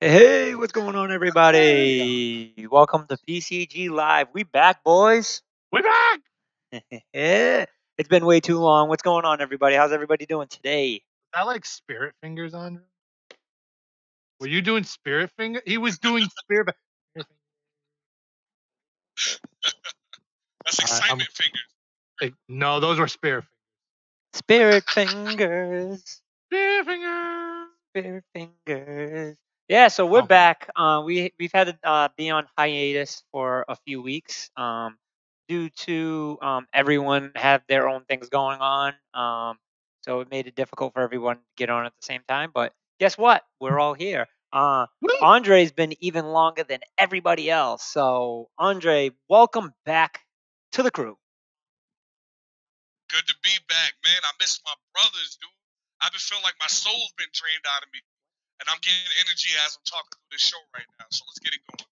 Hey, what's going on, Hey, everybody? Welcome to PCG Live. We back, boys. we're back. Yeah, it's been way too long. What's going on, everybody? How's everybody doing today? I like spirit fingers on. Were you doing spirit finger? He was doing spirit. That's excitement fingers. No, those were spirit Spirit fingers, fingers. spirit fingers. Yeah, so we're Oh man, back. We've had to be on hiatus for a few weeks due to everyone have their own things going on. So it made it difficult for everyone to get on at the same time. But guess what? We're all here. woo! Andre's been even longer than everybody else. So Andre, welcome back to the crew. Good to be back, man. I miss my brothers, dude. I've been feeling like my soul's been drained out of me, and I'm getting energy as I'm talking through this show right now. So let's get it going.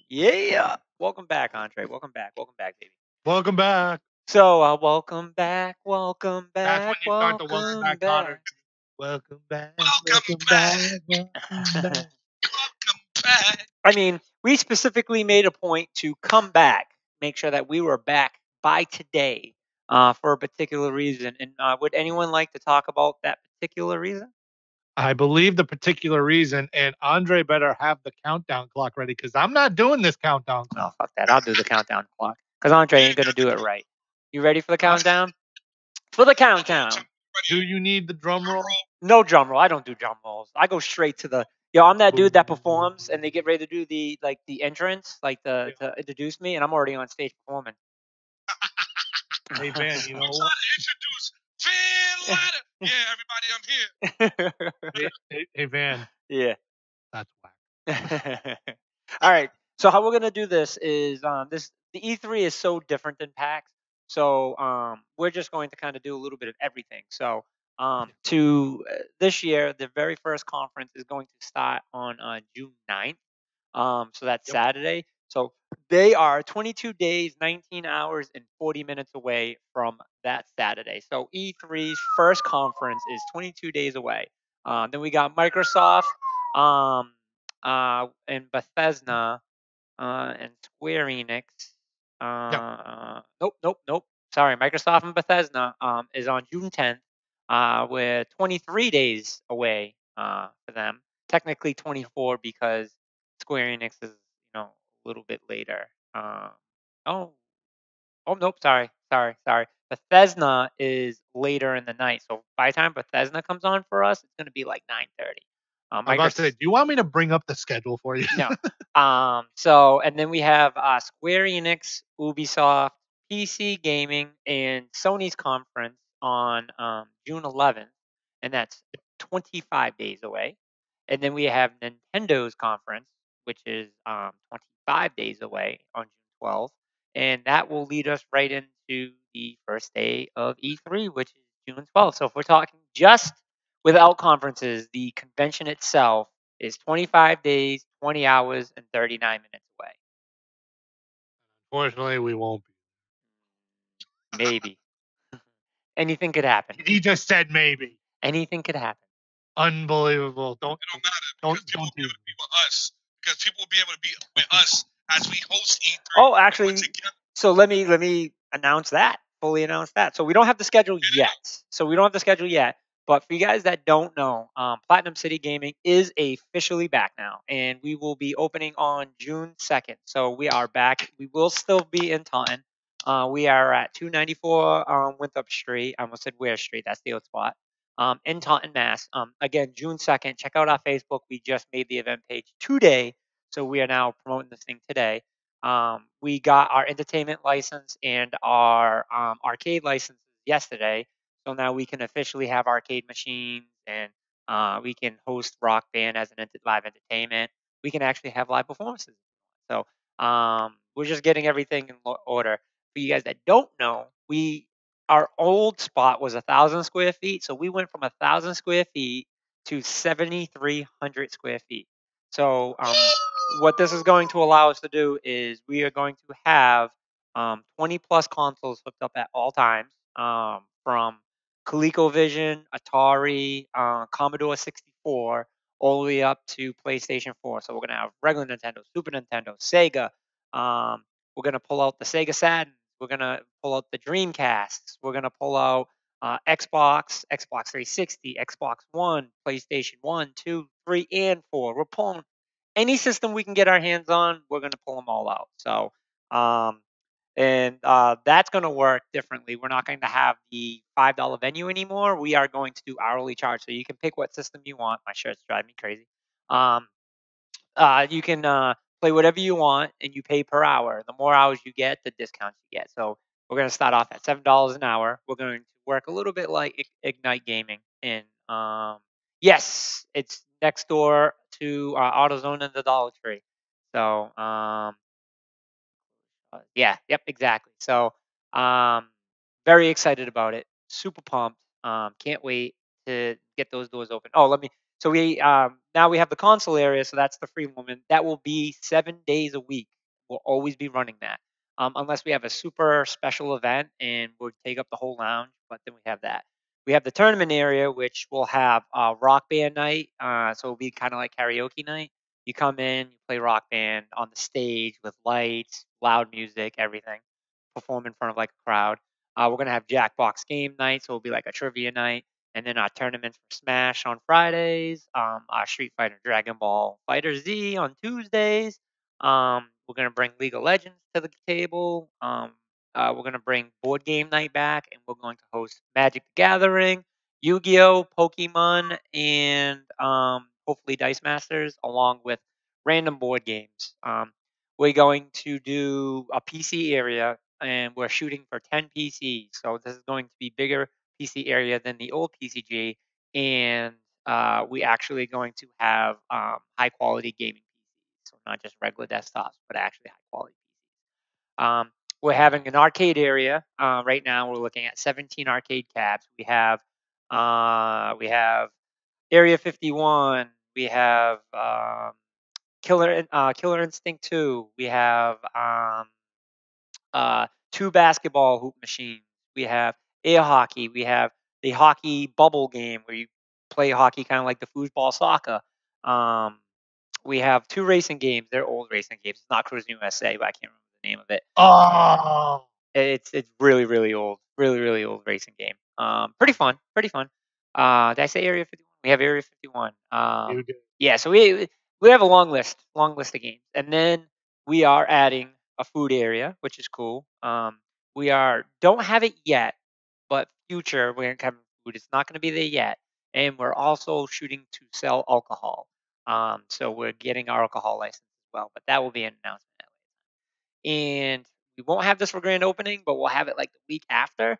Yeah. Welcome back, Andre. Welcome back. Welcome back, baby. Welcome back. So, welcome back, welcome That's when back, you start the welcome welcome back, Connor. back. Welcome back. Welcome Welcome back. back. Welcome back. Welcome back. I mean, we specifically made a point to come back, make sure that we were back by today for a particular reason. And would anyone like to talk about that particular reason? I believe the particular reason, and Andre better have the countdown clock ready because I'm not doing this countdown Oh, clock. fuck that. I'll do the countdown clock because Andre Yeah, ain't going to got the do it clock. right. You ready for the I, countdown? For the Uh-oh, countdown. do ready? you need the drum Drum roll? roll. No drum roll. I don't do drum rolls. I go straight to the. Yo, I'm that dude that performs, and they get ready to do the entrance, like Yeah. to introduce me, and I'm already on stage performing. Hey Van, you I'm know what? trying to introduce Van Ladder. Yeah, everybody, I'm here. Hey Van, Yeah. that's whack. All right. So how we're gonna do this is the E3 is so different than PAX. So we're just going to kind of do a little bit of everything. So to this year, the very first conference is going to start on June 9th. So that's Yep. Saturday. So they are 22 days, 19 hours, and 40 minutes away from that Saturday. So E3's first conference is 22 days away. Then we got Microsoft um, and Bethesda and Square Enix. Yep. Nope. Sorry, Microsoft and Bethesda is on June 10th. We're 23 days away for them. Technically 24 because Square Enix is a little bit later. Oh, oh nope. Sorry. Bethesda is later in the night, so by the time Bethesda comes on for us, it's going to be like 9:30. I was about to say, Microsoft. do you want me to bring up the schedule for you? No. So and then we have Square Enix, Ubisoft, PC Gaming, and Sony's conference on June 11th, and that's 25 days away. And then we have Nintendo's conference, which is 25 days away on June 12th, and that will lead us right into the first day of E3, which is June 12th. So if we're talking just without conferences, the convention itself is 25 days, 20 hours, and 39 minutes away. Unfortunately, we won't be. Maybe. Anything could happen. He just said maybe. Anything could happen. Unbelievable. Don't It don't matter don't because people don't will be able tease to me. be with us. Because people will be able to be with us as we host E3 Oh, and put actually, together. so let me announce that. Fully announce that. So we don't have the schedule Get it yet. up. But for you guys that don't know, Platinum City Gaming is officially back now, and we will be opening on June 2nd. So we are back. We will still be in Taunton. We are at 294 Winthrop Street. I almost said Ware Street. That's the old spot. In Taunton, Mass. Again, June 2nd. Check out our Facebook. We just made the event page today, so we are now promoting this thing today. We got our entertainment license and our arcade licenses yesterday, so now we can officially have arcade machines and we can host Rock Band as an live entertainment. We can actually have live performances. So we're just getting everything in order. For you guys that don't know, our old spot was 1,000 square feet, so we went from 1,000 square feet to 7,300 square feet. So what this is going to allow us to do is we are going to have 20 plus consoles hooked up at all times, from ColecoVision, Atari, Commodore 64, all the way up to PlayStation 4. So we're gonna have regular Nintendo, Super Nintendo, Sega. We're gonna pull out the Sega Saturn. We're gonna pull out the Dreamcasts. We're gonna pull out Xbox, Xbox 360, Xbox One, PlayStation 1, 2, 3, and 4. We're pulling any system we can get our hands on. We're gonna pull them all out. So and that's going to work differently. We're not going to have the $5 venue anymore. We are going to do hourly charge, so you can pick what system you want. My shirts drive me crazy. You can play whatever you want, and you pay per hour. The more hours you get, the discounts you get. So we're going to start off at $7 an hour. We're going to work a little bit like Ignite Gaming, and yes, it's next door to AutoZone and the Dollar Tree. So yeah, yep, exactly. So, very excited about it. Super pumped. Can't wait to get those doors open. Oh, let me. So we now we have the console area. So that's the free moment. That will be 7 days a week. We'll always be running that, unless we have a super special event and we'll take up the whole lounge. But then we have that. We have the tournament area, which will have rock band night. So it'll be kind of like karaoke night. You come in, you play rock band on the stage with lights, loud music, everything. Perform in front of like a crowd. We're gonna have Jackbox game night, so it'll be like a trivia night, and then our tournaments for Smash on Fridays. Our Street Fighter, Dragon Ball, Fighter Z on Tuesdays. We're gonna bring League of Legends to the table. We're gonna bring board game night back, and we're going to host Magic the Gathering, Yu-Gi-Oh, Pokemon, and hopefully Dice Masters, along with random board games. We're going to do a PC area, and we're shooting for 10 PCs. So this is going to be bigger PC area than the old PCG, and we actually going to have high quality gaming PCs. So not just regular desktops, but actually high quality PCs. We're having an arcade area right now. We're looking at 17 arcade cabs. We have Area 51. We have Killer Instinct 2. We have 2 basketball hoop machines. We have air hockey. We have the hockey bubble game where you play hockey kind of like the foosball soccer. We have 2 racing games. They're old racing games. It's not Cruising USA, but I can't remember the name of it. Oh, It's really old, really old racing game. Pretty fun, pretty fun. Did I say Area 51? We have Area 51. you did. Yeah, so we have a long list of games, and then we are adding a food area, which is cool. We don't have it yet, but future we're gonna have food. It's not gonna be there yet, and we're also shooting to sell alcohol. So we're getting our alcohol license as well, but that will be an announcement. And we won't have this for grand opening, but we'll have it like the week after.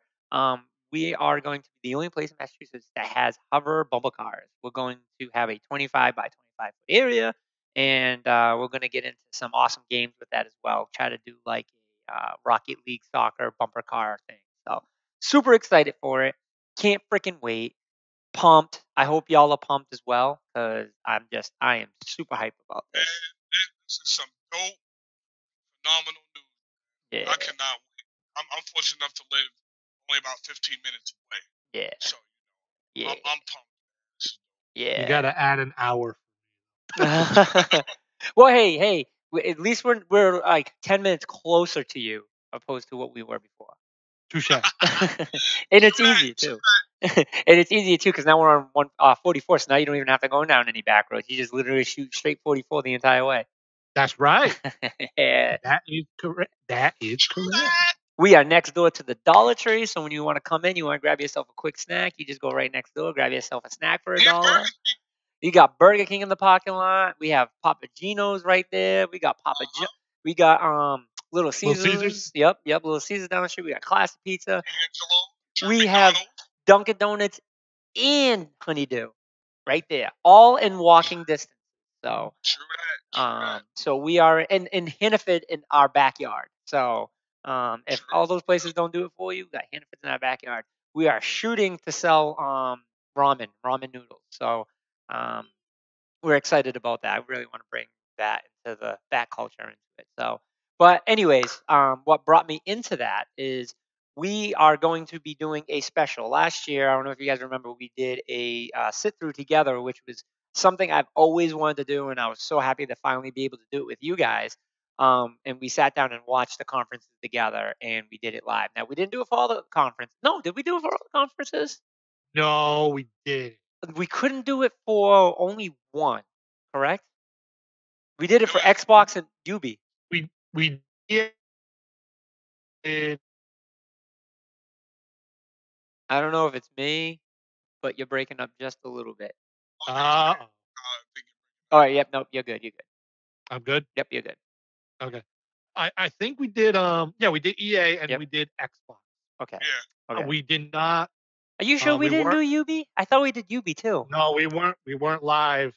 We are going to be the only place in Massachusetts that has hover bubble cars. We're going to have a 25 by 25 foot area, and we're going to get into some awesome games with that as well. Try to do like a Rocket League soccer bumper car thing. So super excited for it. Can't freaking wait. Pumped. I hope y'all are pumped as well because I am super hyped about Man, this. this is some dope, phenomenal news. Yeah, I cannot wait. I'm fortunate enough to live only about 15 minutes away. yeah, So, yeah, I'm pumped. yeah. You got to add an hour. Well, hey, at least we're like 10 minutes closer to you opposed to what we were before. Touche. And it's easy too. And it's easier too because now we're on 44, so now you don't even have to go down any back roads. You just literally shoot straight 44 the entire way. That's right. Yeah. That is correct. That is correct. We are next door to the Dollar Tree, so when you want to come in, you want to grab yourself a quick snack, you just go right next door, grab yourself a snack for And $1. Burger King. You got Burger King in the parking lot. We have Papa Gino's right there. We got we got Little Caesars. Caesars? Yep, Little Caesars down the street. We got Classic Pizza. D'Angelo. We have Dunkin' Donuts and Honeydew right there, all in walking distance. So True that. so we are in Hannaford in our backyard. So if True. all those places don't do it for you, we got Hannaford in our backyard. We are shooting to sell ramen noodles. So we're excited about that. I really want to bring that into that culture into it. So, but anyways, what brought me into that is we are going to be doing a special. Last year, I don't know if you guys remember, we did a sit through together, which was something I've always wanted to do, and I was so happy to finally be able to do it with you guys. And we sat down and watched the conferences together, and we did it live. Now we didn't do it for all the conference. No, did we do it for all the conferences? No, we did. We couldn't do it for only one, correct? We did it It for was- Xbox and Ubi. We did. I don't know if it's me, but you're breaking up just a little bit. Uh, think- All right, yep, nope, you're good, you're good. I'm good. Yep, you're good. Okay. I think we did. Yeah, we did EA and Yep. we did Xbox. Okay. Yeah. Okay. We did not. Are you sure we we didn't do weren't- Ubi? I thought we did Ubi too. No, we weren't. We weren't live.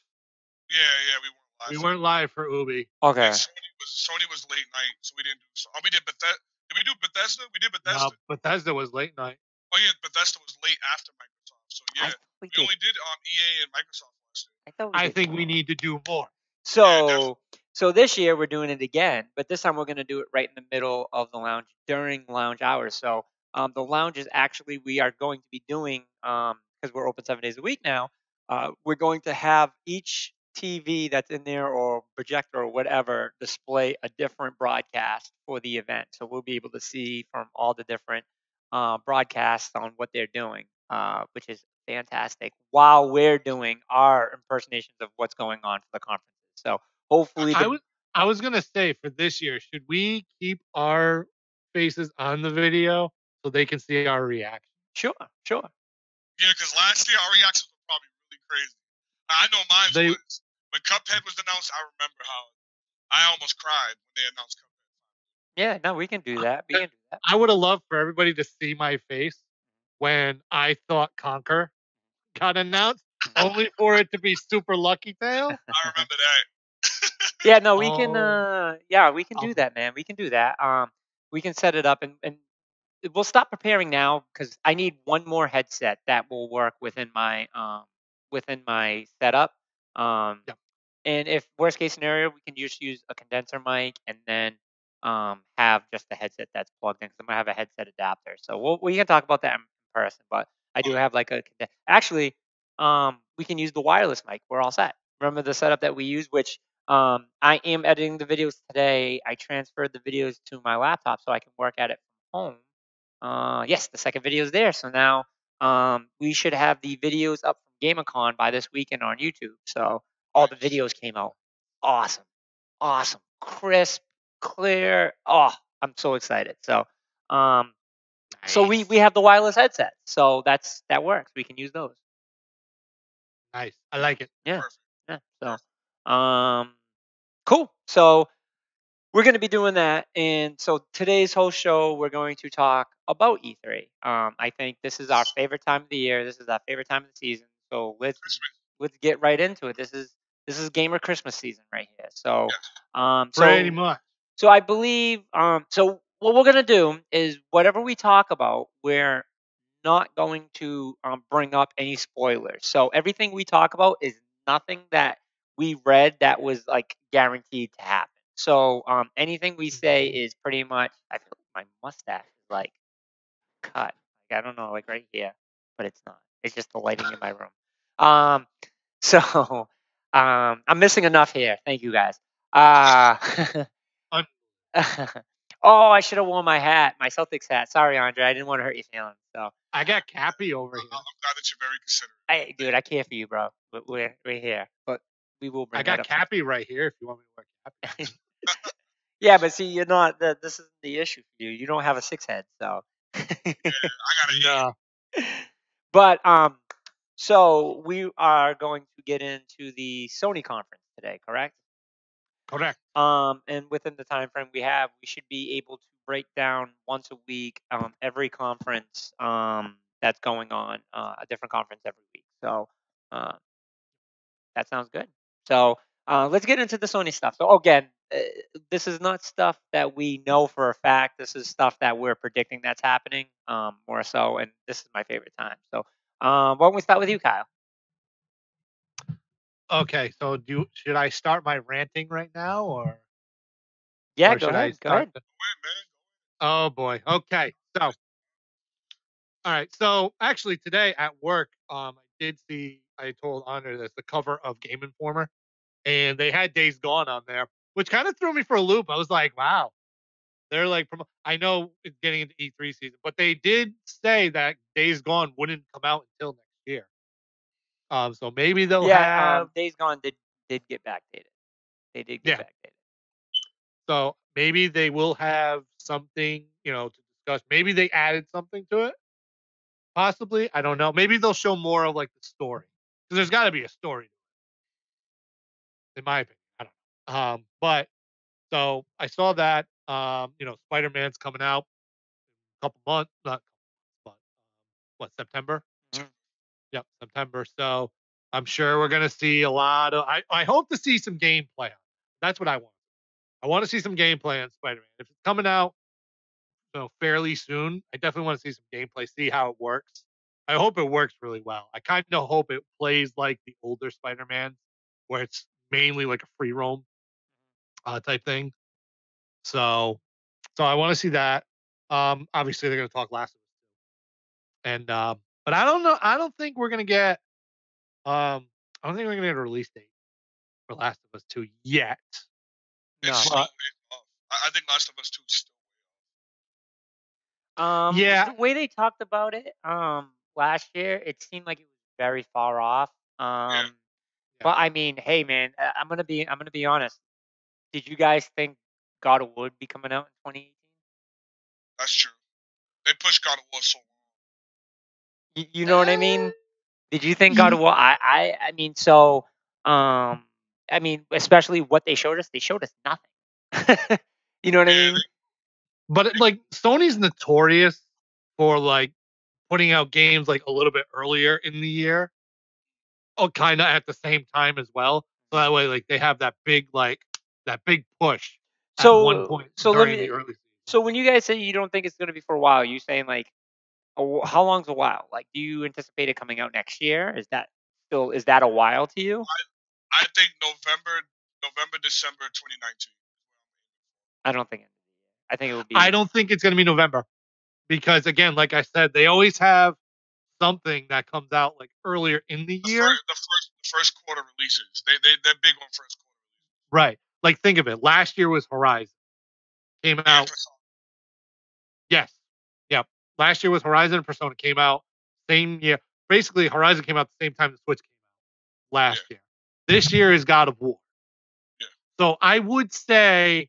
Yeah, we weren't live. We weren't live for Ubi. Okay. And Sony was late night, so we didn't do. So, we did Bethesda. Did we do Bethesda? We did Bethesda. No, Bethesda was late night. Oh yeah, Bethesda was late after Microsoft. So I yeah, thought we we did. only did EA and Microsoft last year. I thought we I did. think we need to do more. So this year we're doing it again, but this time we're going to do it right in the middle of the lounge during lounge hours. So the lounge is actually we are going to be doing because we're open 7 days a week now. We're going to have each TV that's in there or projector or whatever display a different broadcast for the event. So we'll be able to see from all the different broadcasts on what they're doing, which is fantastic. While we're doing our impersonations of what's going on for the conferences. So hopefully, I was gonna say for this year, should we keep our faces on the video so they can see our reaction? sure. Yeah, because last year our reactions were probably really crazy. I know mine was when Cuphead was announced. I remember how I almost cried when they announced Cuphead. Yeah, no, we can do that. We can do that. I would have loved for everybody to see my face when I thought Conquer got announced, only for it to be Super Lucky Tail. I remember that. Yeah, no, we can. We can do Oh. that, man. We can do that. We can set it up, and we'll stop preparing now because I need one more headset that will work within my setup. Yep. And if worst case scenario, we can just use a condenser mic and then have just the headset that's plugged in. Because I'm gonna have a headset adapter, so we can talk about that in person. But I do have like actually, we can use the wireless mic. We're all set. Remember the setup that we use, which I am editing the videos today. I transferred the videos to my laptop so I can work at it from home. Yes, the second video is there. So now we should have the videos up from GamerCon by this weekend on YouTube. So all the videos came out awesome, crisp, clear. Oh, I'm so excited. So so we have the wireless headset. So that works. We can use those. Nice. I like it. Yeah. Perfect. Yeah. So cool. So we're going to be doing that. And so today's whole show, we're going to talk about E3. I think this is our favorite time of the year. This is our favorite time of the season. So let's get right into it. This is gamer Christmas season right here. So Pretty much. so I believe so what we're going to do is whatever we talk about, we're not going to bring up any spoilers. So everything we talk about is nothing that we read that was like guaranteed to happen. So anything we say is pretty much. I feel like my mustache is like cut. Like I don't know, like right here, but it's not. It's just the lighting in my room. So I'm missing enough here. Thank you guys. Oh, I should have worn my hat, my Celtics hat. Sorry, Andre. I didn't want to hurt your feelings. So I got Cappy over here. I'm glad that you're very considerate. hey, dude, I care for you, bro. But we're here. But we will bring I that got up. Cappy right here if you want me to wear Cappy. Yeah, but see, you're not. This isn't the issue for you. You don't have a six head, so. I got No. But so we are going to get into the Sony conference today, correct? Correct. And within the time frame we have, we should be able to break down once a week every conference that's going on, a different conference every week. So that sounds good. So let's get into the Sony stuff. So again, this is not stuff that we know for a fact. This is stuff that we're predicting that's happening more so, and this is my favorite time. So why don't we start with you, Kyle? Okay, so should I start my ranting right now or? Yeah, or go should I ahead. Go start ahead. the- Oh boy. Okay. So, all right. So actually today at work, I did see I told Andre this, the cover of Game Informer, and they had Days Gone on there, which kind of threw me for a loop. I was like, wow, they're like, I know it's getting into E3 season, but they did say that Days Gone wouldn't come out until next year. So maybe they'll have. Days Gone did get backdated. They did get backdated. So maybe they will have something, to discuss. Maybe they added something to it. Possibly, I don't know. Maybe they'll show more of like the story, because there's got to be a story, in my opinion. I don't know. But so I saw that. Spider-Man's coming out in a couple months, not but what, September? Mhm. Yep, September. So I'm sure we're gonna see a lot of. I hope to see some gameplay on it. That's what I want. I want to see some gameplay on Spider-Man. If it's coming out, fairly soon, I definitely want to see some gameplay, see how it works. I hope it works really well. I kind of hope it plays like the older Spider-Man, where it's mainly like a free roam type thing. So I want to see that. Obviously they're going to talk Last of Us, and but I don't know. I don't think we're going to get. I don't think we're going to get a release date for Last of Us 2 yet. No. It's still way off. I think Last of Us 2 is still Yeah. The way they talked about it last year, it seemed like it was very far off. But I mean, hey man, I'm gonna be honest. Did you guys think God of War would be coming out in 2018? That's true. They pushed God of War so long. You know what I mean? Did you think God of War? I mean, so I mean, especially what they showed us nothing. You know what I mean? But like Sony's notorious for like putting out games like a little bit earlier in the year, kind of at the same time as well. So that way, like they have that big push at one point during the early season. So when you guys say you don't think it's going to be for a while, you saying like, how long's a while? Like, do you anticipate it coming out next year? Is that a while to you? I think November, December 2019. I don't think. I think it would be. I don't think it's going to be November, because again, like I said, they always have something that comes out like earlier in the year. The first quarter releases. They're big on first quarter. Right. Like think of it. Last year was Horizon. Came out. Yes. Yep. Last year was Horizon and Persona came out same year. Basically, Horizon came out the same time the Switch came out last year. This year is God of War. Yeah. So I would say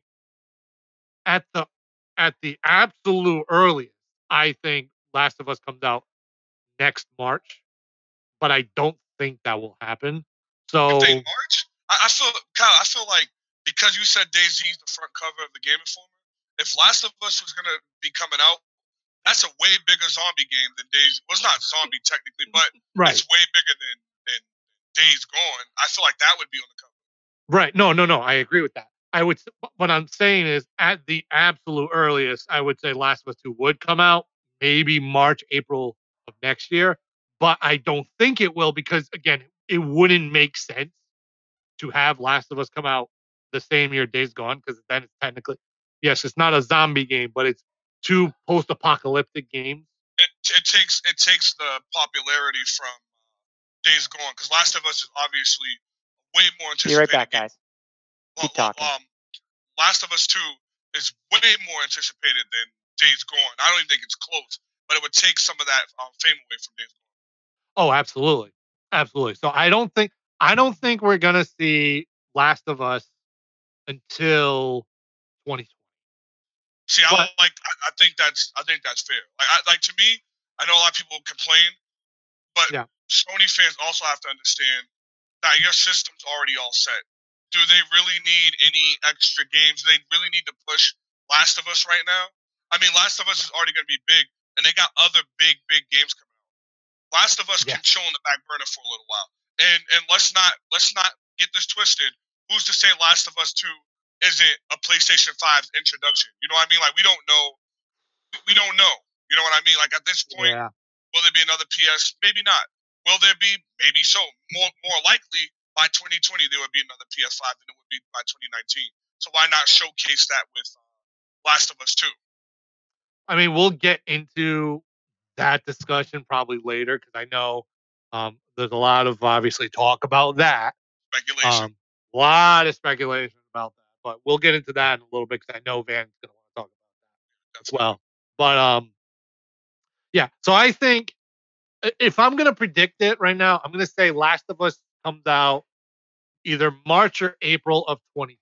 at the absolute earliest, I think Last of Us comes out next March, but I don't think that will happen. So you think March? I feel like because you said DayZ is the front cover of the Game Informer, if Last of Us was gonna be coming out, that's a way bigger zombie game than Days. Well, it's not zombie technically, but it's way bigger than Days Gone. I feel like that would be on the cover. Right. No. I agree with that. What I'm saying is at the absolute earliest, I would say Last of Us 2 would come out maybe March, April of next year, but I don't think it will, because again, it wouldn't make sense to have Last of Us come out the same year Days Gone, because then it's technically, yes, it's not a zombie game, but it's two post-apocalyptic games. It takes the popularity from Days Gone, because Last of Us is obviously way more anticipated. Be right back, guys. Keep talking. Last of Us 2 is way more anticipated than Days Gone. I don't even think it's close, but it would take some of that fame away from Days Gone. Oh, absolutely. So I don't think we're gonna see Last of Us until 2020. See, I think that's fair. Like to me, I know a lot of people complain, but Sony fans also have to understand that your system's already all set. Do they really need any extra games? Do they really need to push Last of Us right now? I mean, Last of Us is already going to be big, and they got other big games coming out. Last of Us can chill in the back burner for a little while, and let's not get this twisted. Who's to say Last of Us 2 isn't a PlayStation 5's introduction? You know what I mean? Like we don't know. You know what I mean? Like at this point, will there be another PS? Maybe not. Will there be? Maybe so. More likely, by 2020, there would be another PS5 than it would be by 2019. So why not showcase that with Last of Us 2? I mean, we'll get into that discussion probably later, because I know there's a lot of obviously talk about that. Speculation. A lot of speculation about that, but we'll get into that in a little bit because I know Van's going to want to talk about that as well. But yeah. So I think if I'm going to predict it right now, I'm going to say Last of Us comes out either March or April of 2020.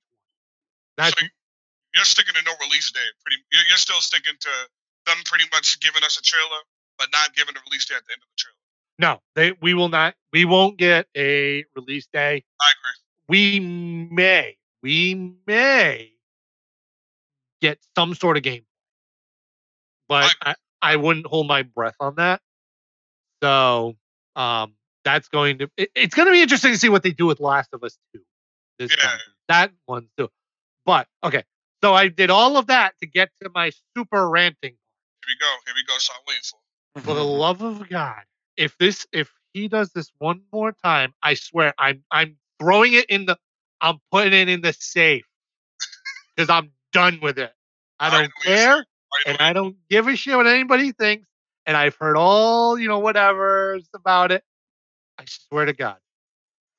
That's so you're sticking to no release date. You're still sticking to them pretty much giving us a trailer, but not giving a release date at the end of the trailer. No, we will not. We won't get a release day. I agree. We may get some sort of game, but I wouldn't hold my breath on that. So that's going to it's going to be interesting to see what they do with Last of Us 2. That one too. But okay, so I did all of that to get to my super ranting. Here we go. So I'm waiting for. For the love of God, if he does this one more time, I swear I'm throwing it I'm putting it in the safe because I'm done with it. I don't care, and I don't give a shit what anybody thinks. And I've heard all whatever's about it. I swear to God,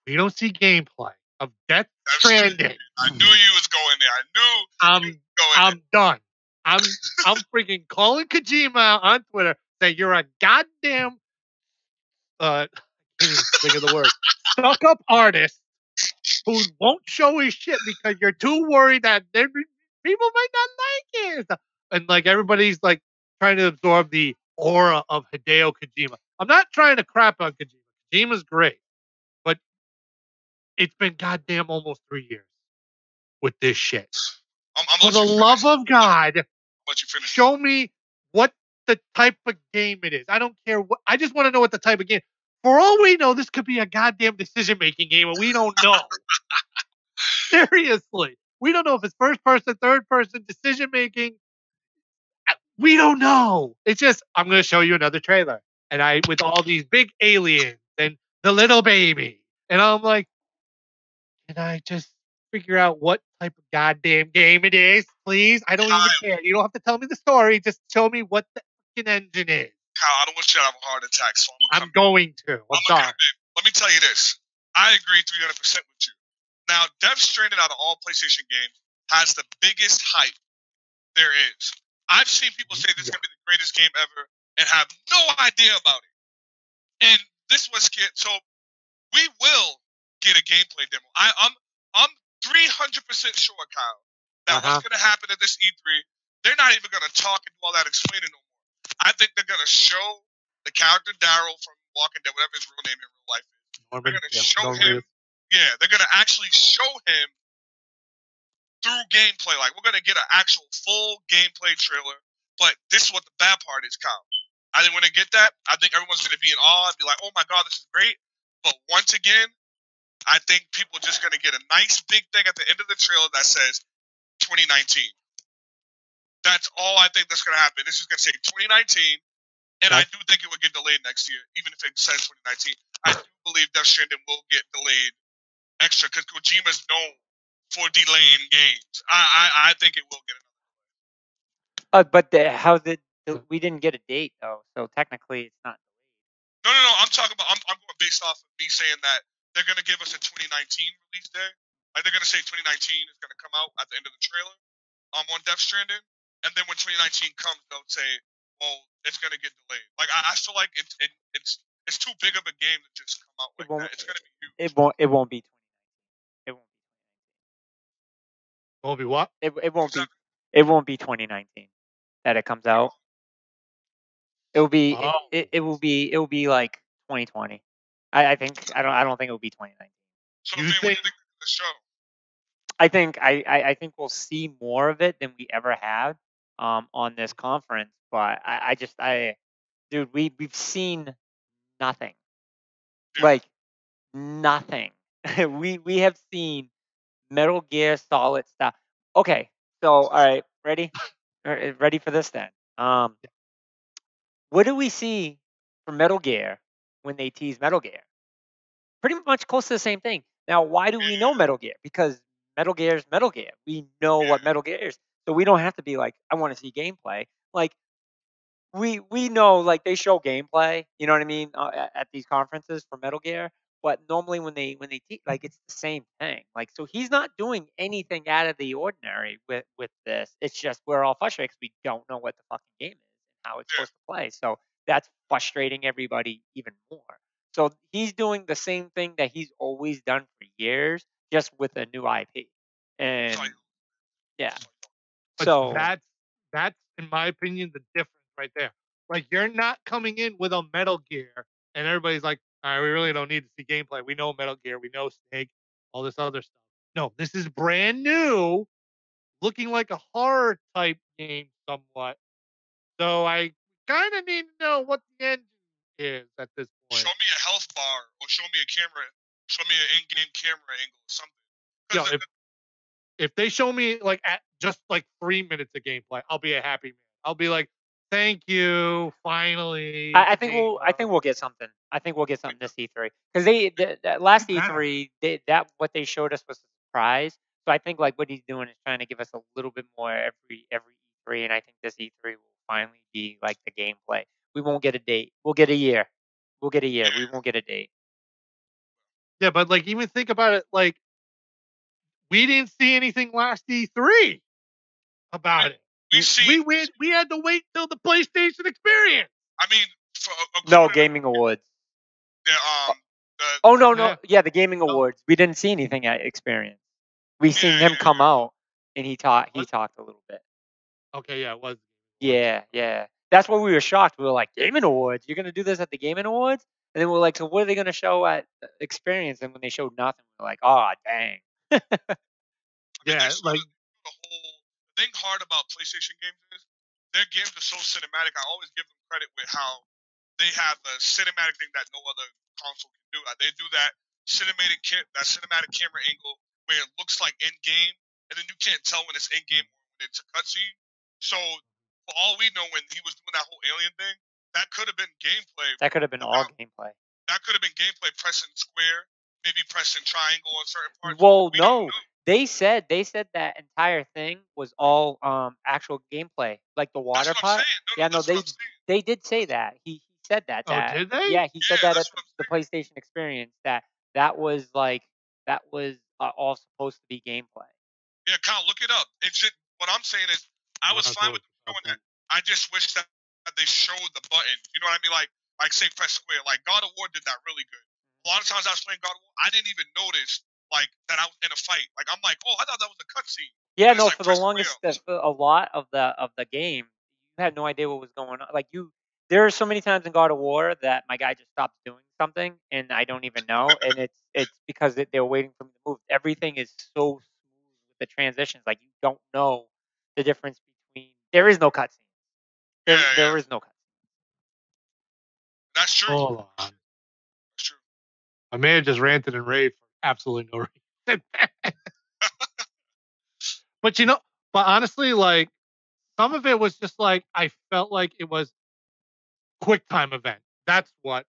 we don't see gameplay of Death Stranding. I knew you was going there. I'm done. I'm freaking calling Kojima on Twitter saying you're a goddamn I can't even think of the word stuck up artist who won't show his shit because you're too worried that people might not like it. And like everybody's like trying to absorb the aura of Hideo Kojima. I'm not trying to crap on Kojima. Kojima's great. But it's been goddamn almost 3 years with this shit. For the love of God, show me what the type of game it is. I don't care what. I just want to know what the type of game. For all we know, this could be a goddamn decision-making game, and we don't know. Seriously, we don't know if it's first person, third person, decision-making. We don't know. It's just I'm going to show you another trailer, and with all these big aliens and the little baby, and I'm like, can I just figure out what type of goddamn game it is, please? I don't even care. You don't have to tell me the story. Just show me what the fucking engine is. Kyle, I don't want you to have a heart attack, so I'm going to. I'm sorry. Let me tell you this. I agree 300% with you. Now, Death Stranding out of all PlayStation games has the biggest hype there is. I've seen people say this is going to be the greatest game ever and have no idea about it. And this was scared. So we will get a gameplay demo. I'm 300% sure, Kyle, that what's going to happen at this E3, they're not even going to talk and do all that explaining no more. I think they're going to show the character Daryl from Walking Dead, whatever his real name in real life is. They're going to show him. Yeah, they're going to actually show him through gameplay. Like, we're going to get an actual full gameplay trailer. But this is what the bad part is, Kyle. I think when they get that, I think everyone's going to be in awe and be like, oh my God, this is great. But once again, I think people are just going to get a nice big thing at the end of the trailer that says 2019. That's all I think that's going to happen. This is going to say 2019, and I do think it will get delayed next year, even if it says 2019. I do believe Death Stranding will get delayed extra because Kojima's known for delaying games. I think it will get another delay. But we didn't get a date though, so technically it's not delayed. No. I'm talking about. I'm going based off of me saying that they're going to give us a 2019 release day. Like they're going to say 2019 is going to come out at the end of the trailer. On Death Stranding, and then when 2019 comes, they'll say, "Well, it's going to get delayed." Like I feel like it's too big of a game to just come out like that. It's going to be huge. It won't be 2019. It won't be what? It won't be. It won't be 2019 that it comes out. It will be. It will be. It will be like 2020. I think. I don't think it will be 2019. So what do you think of the show? I think we'll see more of it than we ever have on this conference. But dude, we've seen nothing. Yeah. Like nothing. we have seen Metal Gear Solid stuff. Okay, so all right, ready? Ready for this then? What do we see for Metal Gear when they tease Metal Gear? Pretty much close to the same thing. Now, why do we know Metal Gear? Because Metal Gear is Metal Gear. We know what Metal Gear is. So we don't have to be like, I want to see gameplay. Like, we know, like, they show gameplay, you know what I mean, at these conferences for Metal Gear, but normally when they like, it's the same thing. Like, so he's not doing anything out of the ordinary with this. It's just we're all frustrated because we don't know what the fucking game is and how it's Yeah. supposed to play. So that's frustrating everybody even more. So he's doing the same thing that he's always done for years, just with a new IP. And Sorry. yeah, But so that's in my opinion the difference right there. Like you're not coming in with a Metal Gear and everybody's like, all right, we really don't need to see gameplay. We know Metal Gear, we know Snake, all this other stuff. No, this is brand new, looking like a horror type game somewhat. So I kind of need to know what the engine is at this point. Show me a health bar or show me a camera. Show me an in-game camera angle or something. You know, 'Cause if they show me like at just like 3 minutes of gameplay, I'll be a happy man. I'll be like, thank you, finally. I think we'll get something. I think we'll get something this E3 because that last E3 that what they showed us was a surprise. So I think like what he's doing is trying to give us a little bit more every E3, and I think this E3 will finally be like the gameplay. We won't get a date. We'll get a year. We'll get a year. We won't get a date. Yeah, but like even think about it, like we didn't see anything last E3 about it. We had to wait till the PlayStation Experience. I mean, no Gaming Awards. The, oh no, yeah, the Gaming Awards. We didn't see anything at Experience. We seen him come out, and he talked a little bit. Okay, yeah, it was. Yeah. That's why we were shocked. We were like, Gaming Awards? You're gonna do this at the Gaming Awards? And then we're like, so what are they gonna show at Experience? And when they showed nothing, we're like, oh dang. Yeah, like the thing hard about PlayStation games is their games are so cinematic. I always give them credit with how they have a cinematic thing that no other console can do. They do that cinematic camera angle where it looks like in game, and then you can't tell when it's in game or when it's a cutscene. So for all we know, when he was doing that whole alien thing, that could have been gameplay. That could have been all gameplay. That could have been gameplay, pressing square, maybe pressing triangle on certain parts. Well, no. They said that entire thing was all actual gameplay, like the water part. They did say that. He said that. Did they? Yeah, he said that at the PlayStation Experience that was like all supposed to be gameplay. Yeah, Kyle, look it up. It's just, what I'm saying is I was fine with doing that. I just wish that they showed the button. You know what I mean? Like say press square. Like God of War did that really good. A lot of times I was playing God of War, I didn't even notice like that I was in a fight. Like I'm like, oh, I thought that was a cutscene. Yeah, no, for the longest, for a lot of the game, you had no idea what was going on. Like there are so many times in God of War that my guy just stops doing something and I don't even know, and it's because they're waiting for me to move. Everything is so smooth with the transitions, like you don't know the difference between. There is no cutscenes. There is no cutscenes. That's true. Hold on. That's true. I may have just ranted and raved for absolutely no reason. But honestly, like some of it was just like I felt like it was quick time event. That's what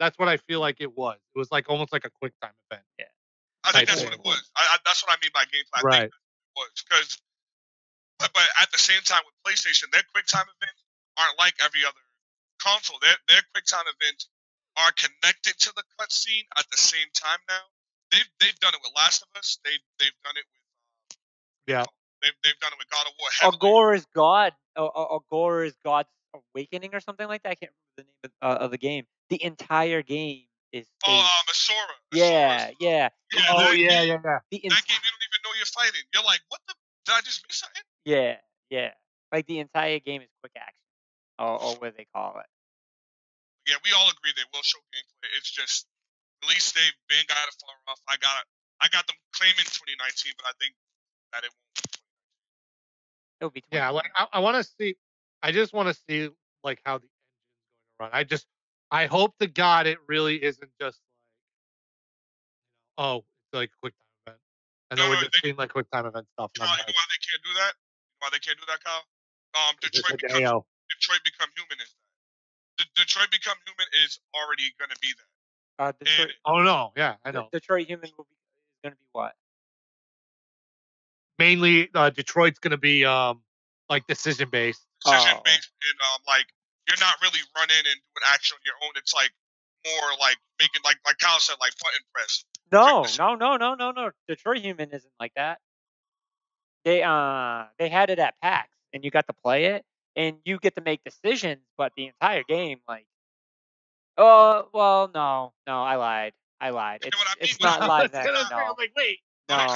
I feel like it was. It was like almost like a quick time event. Yeah, I think that's what it was. That's what I mean by gameplay. Right. I think it was because, but at the same time with PlayStation, their quick time events aren't like every other console. Their quick time events are connected to the cutscene at the same time now. They've done it with Last of Us. They've done it with They've done it with God of War. Agor is God's Awakening or something like that. I can't remember the name of the game. The entire game is. Asura. Yeah. Yeah. That game, you don't even know you're fighting. You're like, what the? Did I just miss something? Yeah. Like the entire game is quick action, or what they call it. Yeah, we all agree they will show gameplay. It's just release date, Ben got it far off. I got them claiming 2019, but I think that it won't be 2019. It'll be 2019. Yeah, like I want to see. I just want to see like how the engine's going to run. I hope to God it really isn't just like, it's like a quick time event. I know we're just seeing like quick time event stuff. You know why they can't do that? Why they can't do that, Kyle? Detroit Become Human is that. Detroit Become Human is already going to be that. Detroit, no, yeah, I know. Detroit Human is going to be what? Mainly, Detroit's going to be like decision based. decision Oh. based, and like you're not really running and doing action on your own. It's like more like making like Kyle said, like button press. No. Detroit Human isn't like that. They had it at PAX, and you got to play it, and you get to make decisions, but the entire game, like, oh well, no, I lied. You know what I mean? It's not live I was gonna action. say, No, I'm like, wait. no. I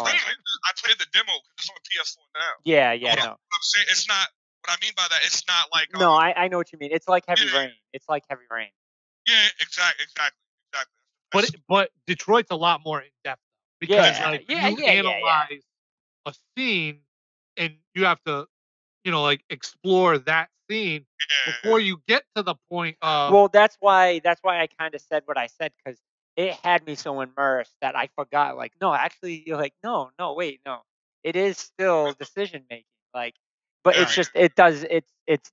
played the demo because it's on PS4 now. Yeah, What no. I'm saying, it's not. What I mean by that, it's not like No, I know what you mean. It's like Heavy Yeah. Rain. It's like Heavy Rain. yeah, exactly. But Detroit's a lot more in depth because Yeah, like yeah, you yeah. analyze a scene and you have to, like explore that scene before you get to the point of. Well, that's why I kind of said what I said, because it had me so immersed that I forgot. Like, no, actually, you're like, no, wait, no, it is still decision making. Like, but it's just it's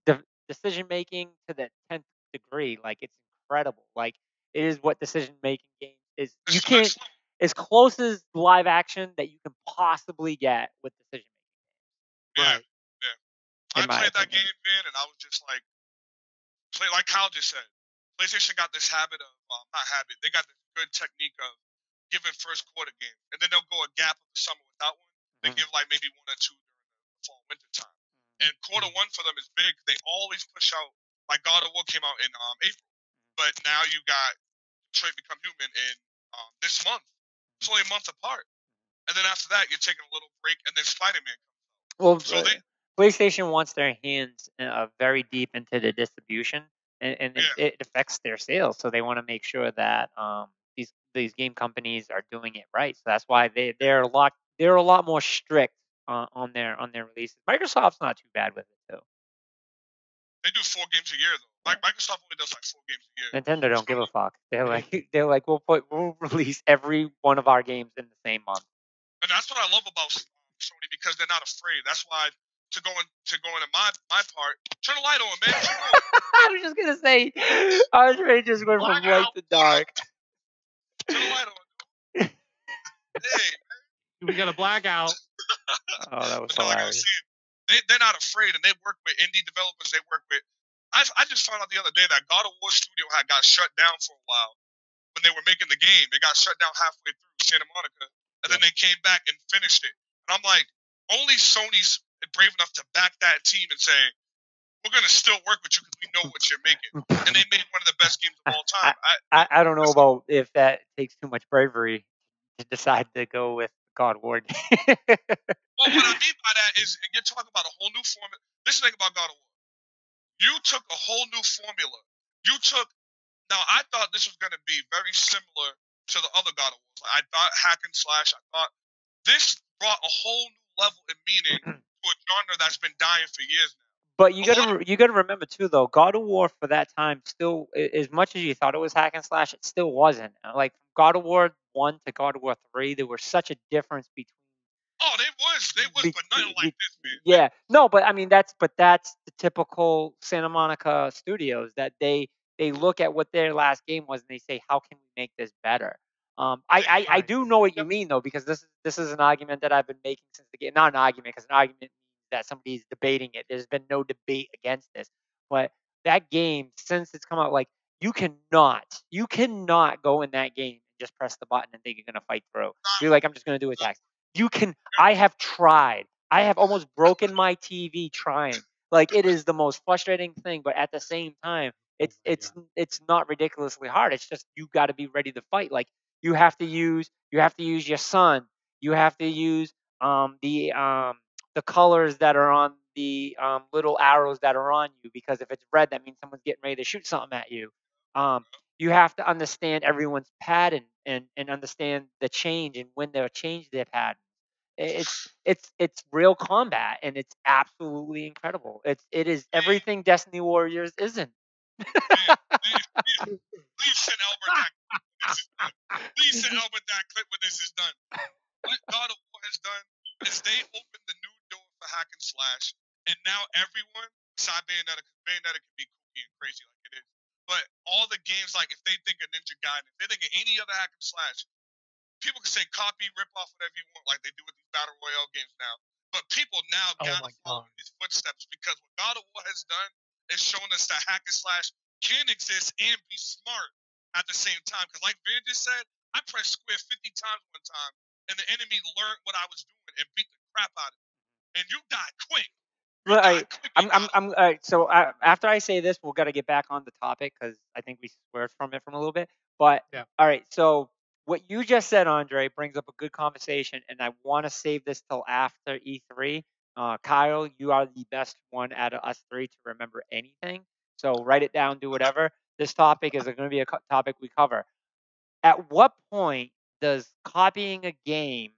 the decision making to the 10th degree. Like, it's incredible. Like, it is what decision making game is. You can't as close as live action that you can possibly get with decision Yeah, Right. yeah. In I my played that opinion. game, man, and I was just like, like Kyle just said, PlayStation got this habit of, not habit, they got this good technique of giving first quarter games, and then they'll go a gap of the summer without one. They give like maybe one or two during the fall winter time. And quarter one for them is big. They always push out, like God of War came out in April, but now you got Detroit Become Human in this month. It's only a month apart. And then after that, you're taking a little break, and then Spider-Man comes out. Well, So PlayStation wants their hands very deep into the distribution, and Yeah. it affects their sales. So they want to make sure that these game companies are doing it right. So that's why they're a lot more strict on their releases. Microsoft's not too bad with it too. They do 4 games a year though. Like Microsoft only does like 4 games a year. Nintendo don't give a fuck. They're like we'll release every one of our games in the same month. And that's what I love about Sony, because they're not afraid. That's why to go into my part, turn the light on, man. I was just gonna say, Andre just went from light to dark. Turn the light on. Hey, we got a blackout. Oh, that was no, like I was saying, they're not afraid, and they work with indie developers. They work with. I just found out the other day that God of War Studio had got shut down for a while when they were making the game. It got shut down halfway through Santa Monica, and then they came back and finished it. And I'm like, only Sony's brave enough to back that team and say, we're going to still work with you because we know what you're making. And they made one of the best games of all time. I don't know about if that takes too much bravery to decide to go with God of War. Well, what I mean by that is you're talking about a whole new formula. This is the thing about God of War. You took a whole new formula. Now I thought this was going to be very similar to the other God of Wars. I thought hack and slash. I thought this brought a whole new level of meaning to a genre that's been dying for years now. But you gotta remember too, though, God of War for that time still, as much as you thought it was hack and slash, it still wasn't. Like God of War 1 to God of War 3, there was such a difference between. Oh, they was, but nothing like this, man. Yeah, no, but I mean that's the typical Santa Monica Studios, that they look at what their last game was and they say, how can we make this better? I do know what you mean though, because this is an argument that I've been making since the game. Not an argument, because an argument means that somebody's debating it. There's been no debate against this, but that game, since it's come out, like you cannot go in that game and just press the button and think you're gonna fight through. Be like, I'm just gonna do attacks. You can. I have tried. I have almost broken my TV trying. Like, it is the most frustrating thing, but at the same time, it's not ridiculously hard. It's just you got to be ready to fight. Like, you have to use your sun. You have to use the colors that are on the little arrows that are on you, because if it's red, that means someone's getting ready to shoot something at you. You have to understand everyone's pattern and understand the change and when they'll change their pattern. It's real combat, and it's absolutely incredible. It is everything Destiny Warriors isn't. Please send Albert that clip when this is done. What God of War has done is they opened the new door for hack and slash, and now everyone, besides Bayonetta can be kooky and crazy like it is, but all the games, like if they think of Ninja Gaiden, if they think of any other hack and slash, people can say copy, rip off, whatever you want, like they do with these battle royale games now. But people now Oh gotta my follow God. in his footsteps because what God of War has done is shown us that hack and slash can exist and be smart at the same time. Because like Van just said, I pressed square 50 times one time, and the enemy learned what I was doing and beat the crap out of me. And you died quick. You Well, died quick. I'm all right. So after I say this, we're gonna get back on the topic because I think we swerved from it from a little bit. But Yeah. all right, so what you just said, Andre, brings up a good conversation, and I want to save this till after E3. Kyle, you are the best one out of us three to remember anything. So write it down, do whatever. This topic is going to be a topic we cover. At what point does copying a game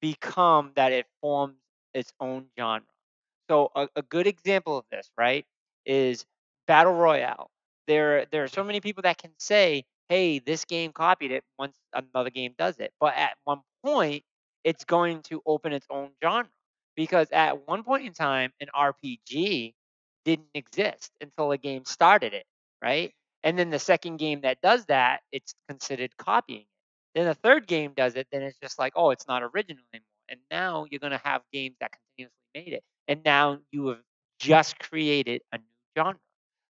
become that it forms its own genre? So a good example of this, right, is battle royale. There are so many people that can say, "Hey, this game copied it," once another game does it. But at one point, it's going to open its own genre because at one point in time, an RPG didn't exist until a game started it, right? And then the second game that does that, it's considered copying it. Then the third game does it, then it's just like, oh, it's not original anymore. And now you're gonna have games that continuously made it, and now you have just created a new genre.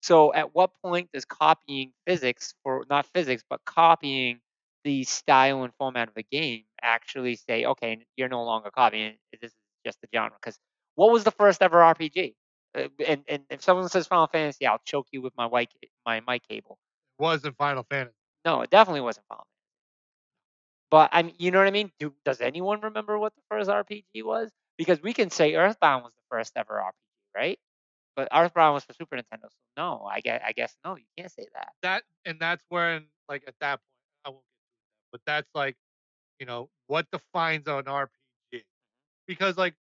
So at what point does copying physics, for not physics, but copying the style and format of a game actually say, okay, you're no longer copying, this is just the genre? Because what was the first ever RPG? And if someone says Final Fantasy, I'll choke you with my mic cable. It wasn't Final Fantasy. No, it definitely wasn't Final Fantasy. But I mean, you know what I mean? Does anyone remember what the first RPG was? Because we can say Earthbound was the first ever RPG, right? But Earthbound was for Super Nintendo, so no, I guess no, you can't say that. That's when, like, at that point, I won't get to that, but that's like, what defines an RPG? Because, like,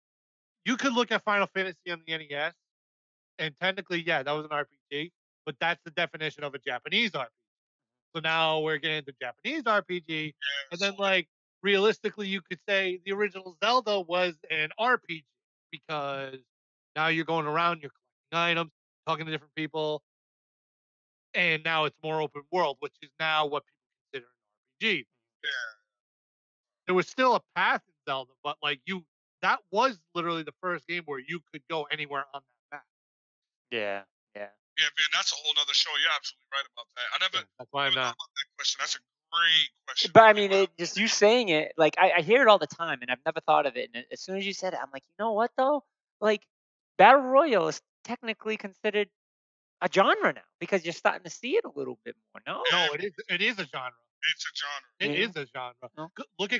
you could look at Final Fantasy on the NES, and technically, yeah, that was an RPG, but that's the definition of a Japanese RPG. So now we're getting into Japanese RPG, and then, like, realistically, you could say the original Zelda was an RPG because now you're going around, you're collecting items, talking to different people, and now it's more open world, which is now what people consider an RPG. There was still a path in Zelda, but, like, that was literally the first game where you could go anywhere on that map. Yeah, yeah. Yeah, man, that's a whole nother show. You're absolutely right about that. I never Yeah, that's why I'm even thought not. about that question. That's a great question. But I Man. mean, Wow. just you saying it, like I hear it all the time, and I've never thought of it. And as soon as you said it, I'm like, you know what though? Like, battle royale is technically considered a genre now because you're starting to see it a little bit more. No, No, it is a genre. It's a genre. It Yeah. is a genre. No. Look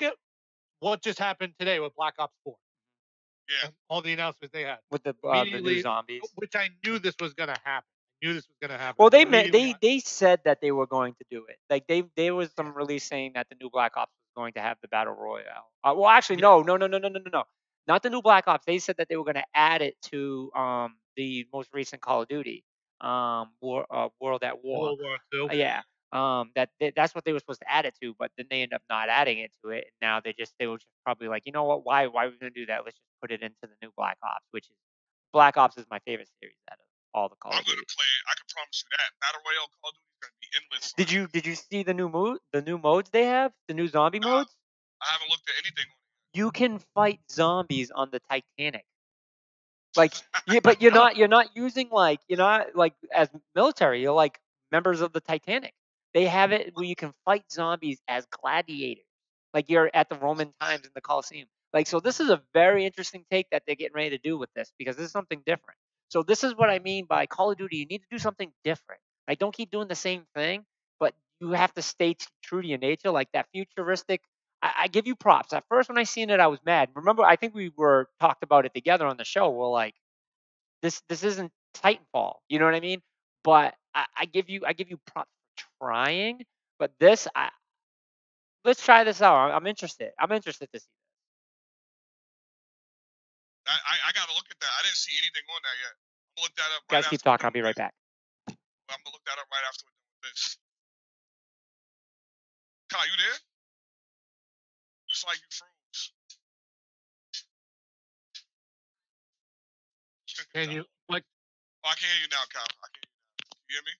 at what just happened today with Black Ops 4 Yeah. and all the announcements they had. With the new Immediately, zombies. which I knew this was gonna happen. I knew this was gonna happen. Well, Immediately, they said that they were going to do it. Like there was some release saying that the new Black Ops was going to have the battle royale. Well, actually, Yeah. no, not the new Black Ops. They said that they were going to add it to the most recent Call of Duty, World at War. World War II. Yeah. That's what they were supposed to add it to, but then they end up not adding it to it. And now they were just probably like, you know what? Why are we going to do that? Let's just put it into the new Black Ops, which is Black Ops is my favorite series out of all the Call I'm of Duty. gonna play. I can promise you that Battle Royale Call of Duty is gonna be endless. Fun. Did you see the new modes they have? The new zombie modes? I haven't looked at anything on it. You can fight zombies on the Titanic. Like, yeah, but you're not using like you're not like as military. You're like members of the Titanic. They have it where you can fight zombies as gladiators, like you're at the Roman times in the Colosseum. Like, so this is a very interesting take that they're getting ready to do with this because this is something different. So this is what I mean by Call of Duty. You need to do something different. Like, don't keep doing the same thing, but you have to stay true to your nature, like that futuristic. I give you props. At first, when I seen it, I was mad. Remember, I think we were talked about it together on the show. We're like, this isn't Titanfall. You know what I mean? But I give you props for trying. But this, let's try this out. I'm interested. I'm interested to see this. I gotta look at that. I didn't see anything on that yet. I'm gonna look that up. Guys, keep talking. I'll be right back. I'm gonna look that up right after we're done with this. Kyle, you there? It's like you froze. Can you, like, Oh, I can hear you now, Kyle. I can hear you now. You hear me?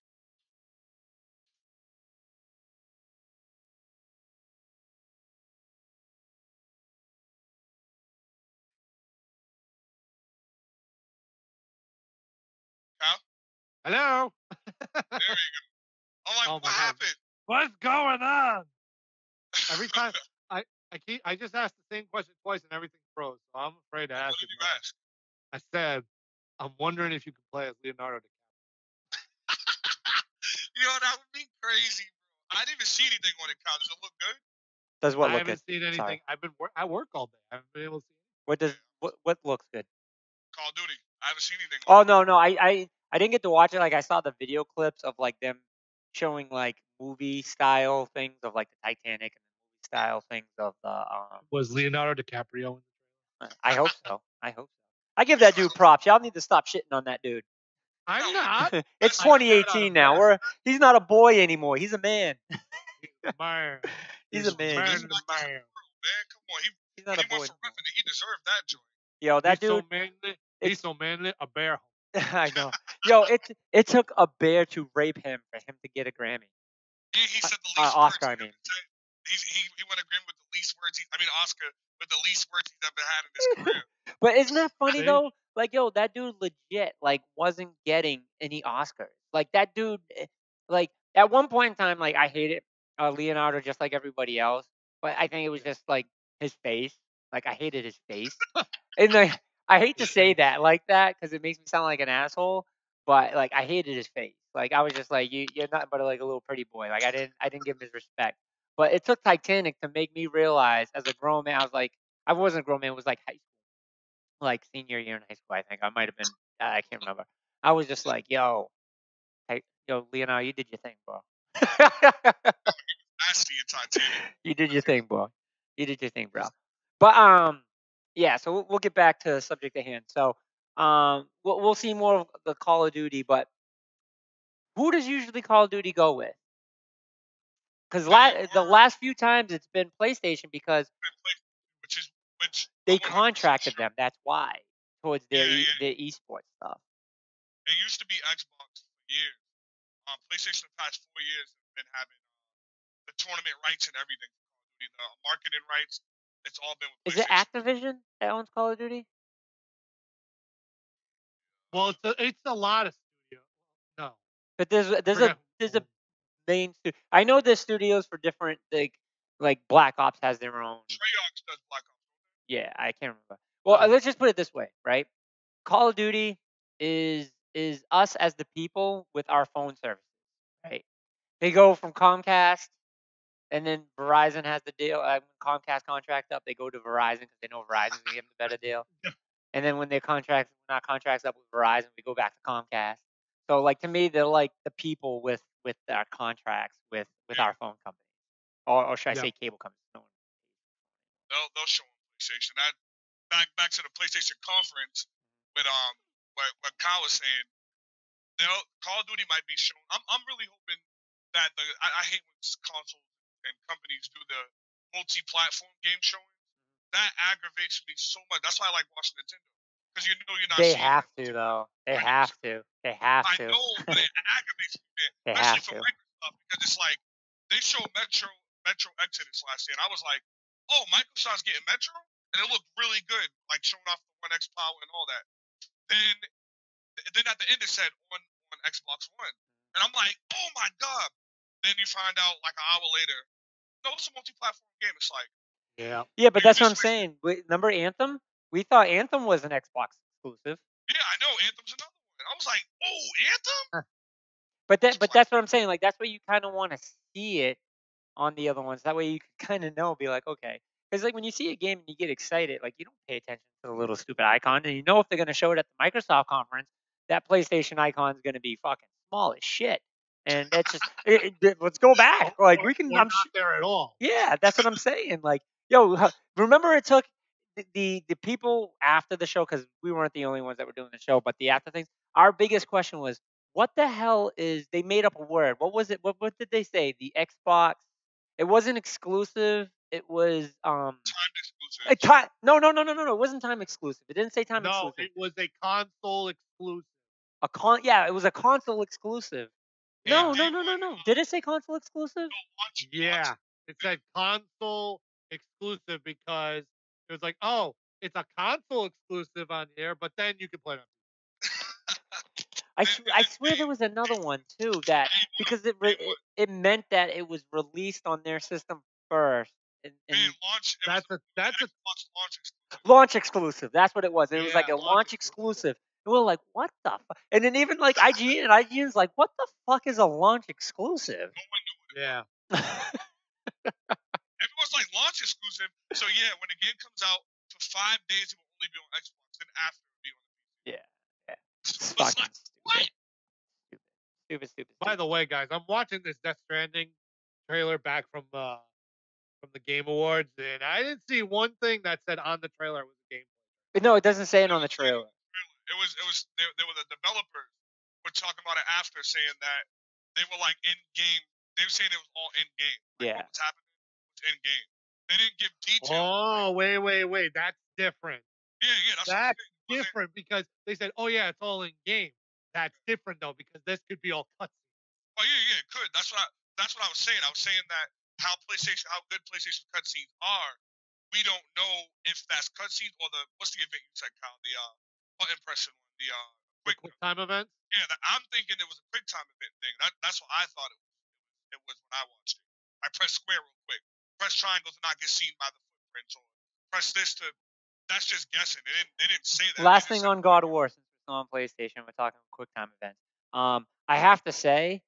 Hello. There you go. I'm like, Oh what my God. happened? What's going on? Every time I just asked the same question twice and everything froze. So I'm afraid to What ask did it you now. ask? I said, I'm wondering if you can play as Leonardo DiCaprio. You know, that would be crazy, bro. I didn't even see anything on it, Kyle. Does it look good? Does what I look good? haven't seen anything. Sorry. I work all day. I haven't been able to see anything. What does what looks good? Call of Duty. I haven't seen anything Oh on it. no, I didn't get to watch it. Like I saw the video clips of like them showing like movie style things of like the Titanic and the movie style things of the Was Leonardo DiCaprio in the trailer? I hope so. I hope so. I give that dude props. Y'all need to stop shitting on that dude. I'm not. It's I said out of 2018 now. He's not a boy anymore. He's a man. He's a man. He's a man. He's Man. man. Come on. He's not When a he went boy for anymore. revenue, he deserved that joint. Yo, that He's so dude. manly. He's so manly. A bear. I know. Yo, it took a bear to rape him for him to get a Grammy. He said the least Oscar, words I mean. he went a Grammy with the least words. Oscar with the least words he's ever had in his career. But isn't that funny See? though? Like, yo, that dude legit like wasn't getting any Oscars. Like that dude, like at one point in time, like I hated Leonardo just like everybody else. But I think it was just like his face. Like I hated his face, and like I hate to say that like that because it makes me sound like an asshole. But like I hated his face. Like I was just like you're not but like a little pretty boy. Like I didn't give him his respect. But it took Titanic to make me realize as a grown man, I was like I wasn't a grown man. It was like high school, like senior year in high school. I think I might have been. I can't remember. I was just like, yo, hey, yo, Leonardo, you did your thing, bro. Nasty in Titanic. You did your thing, bro. You did your thing, bro. But yeah. So we'll get back to the subject at hand. So we'll see more of the Call of Duty. But who does usually Call of Duty go with? Because the last few times it's been PlayStation because Which they contracted them. That's why towards their their esports stuff. It used to be Xbox for years. PlayStation the past 4 years have been having the tournament rights and everything. The marketing rights. It's all been with Is it PlayStation. Activision that owns Call of Duty? Well, it's a lot of studios. No. But there's a main I know there's studios for different like Black Ops has their own. Treyarch does Black Ops. Yeah, I can't remember. Well, let's just put it this way, right? Call of Duty is us as the people with our phone services, right? They go from Comcast, and then Verizon has the deal. Comcast contract up, they go to Verizon because they know Verizon's gonna give them the better deal. And then when their contracts up with Verizon, we go back to Comcast. So like to me, they're like the people with our contracts with our phone company, or should I say cable companies? They'll show on PlayStation. Back to the PlayStation conference with what Kyle was saying. Call of Duty might be shown. I'm really hoping that I hate when consoles and companies do the multi-platform game showing. That aggravates me so much. That's why I like watching Nintendo because you know you're not. They have to though. They have to. They have to. I know, but it aggravates me, man. They Especially have for to. Microsoft because it's like they showed Metro Exodus last year, and I was like, oh, Microsoft's getting Metro, and it looked really good, like showing off the One X power and all that. Then at the end it said on Xbox One, and I'm like, oh my god. Then you find out like an hour later, no, it's a multi-platform game. It's like, yeah, but that's what I'm saying. Remember Anthem? We thought Anthem was an Xbox exclusive. Yeah, I know Anthem's another one. I was like, oh, Anthem. But that's what I'm saying. Like that's why you kind of want to see it on the other ones. That way you can kind of know, be like, okay. Because like when you see a game and you get excited, like you don't pay attention to the little stupid icon, and you know if they're gonna show it at the Microsoft conference, that PlayStation icon is gonna be fucking small as shit. And that's just let's go back. Like we can. I'm not there at all. Yeah, that's what I'm saying. Like, yo, remember it took the people after the show because we weren't the only ones that were doing the show, but the after things. Our biggest question was, what the hell is? They made up a word. What was it? What did they say? The Xbox. It wasn't exclusive. It was time exclusive. No. It wasn't time exclusive. It didn't say time exclusive. No, it was a console exclusive. Yeah, it was a console exclusive. No. Did it say console exclusive? Yeah, it said console exclusive because it was like, oh, it's a console exclusive on here, but then you can play it on. I swear there was another one too that because it meant that it was released on their system first. And launch. That's a launch exclusive. That's what it was. And it was like Yeah, a launch exclusive. And we were like, what the fuck? And then even like IGN's like, what the fuck is a launch exclusive? yeah. Everyone's like launch exclusive. So yeah, when the game comes out for 5 days, it will only be on Xbox. Then after it will be on the PC. Yeah. It's Fucking like, what? Stupid. By the way, guys, I'm watching this Death Stranding trailer back from the Game Awards, and I didn't see one thing that said on the trailer was a game. No, it doesn't say it on the trailer. It was there were the developers were talking about it after, saying that they were like in game. They were saying it was all in game. Like Yeah. what was happening was in game. They didn't give details. Oh, wait. That's different. Yeah, that's different because they said, "Oh yeah, it's all in game." That's different though because this could be all cutscenes. Oh yeah, it could. That's what I was saying. I was saying that how good PlayStation cutscenes are. We don't know if that's cutscenes or what's the event you said, Kyle? The button pressing one, the quick time event. Yeah, I'm thinking it was a quick time event thing. That's what I thought it was when I watched it. I pressed square real quick. Press triangle to not get seen by the footprints, or press this to. That's just guessing. They didn't say that. Last thing on God of War, since we're still on PlayStation, we're talking quick time events. I have to say,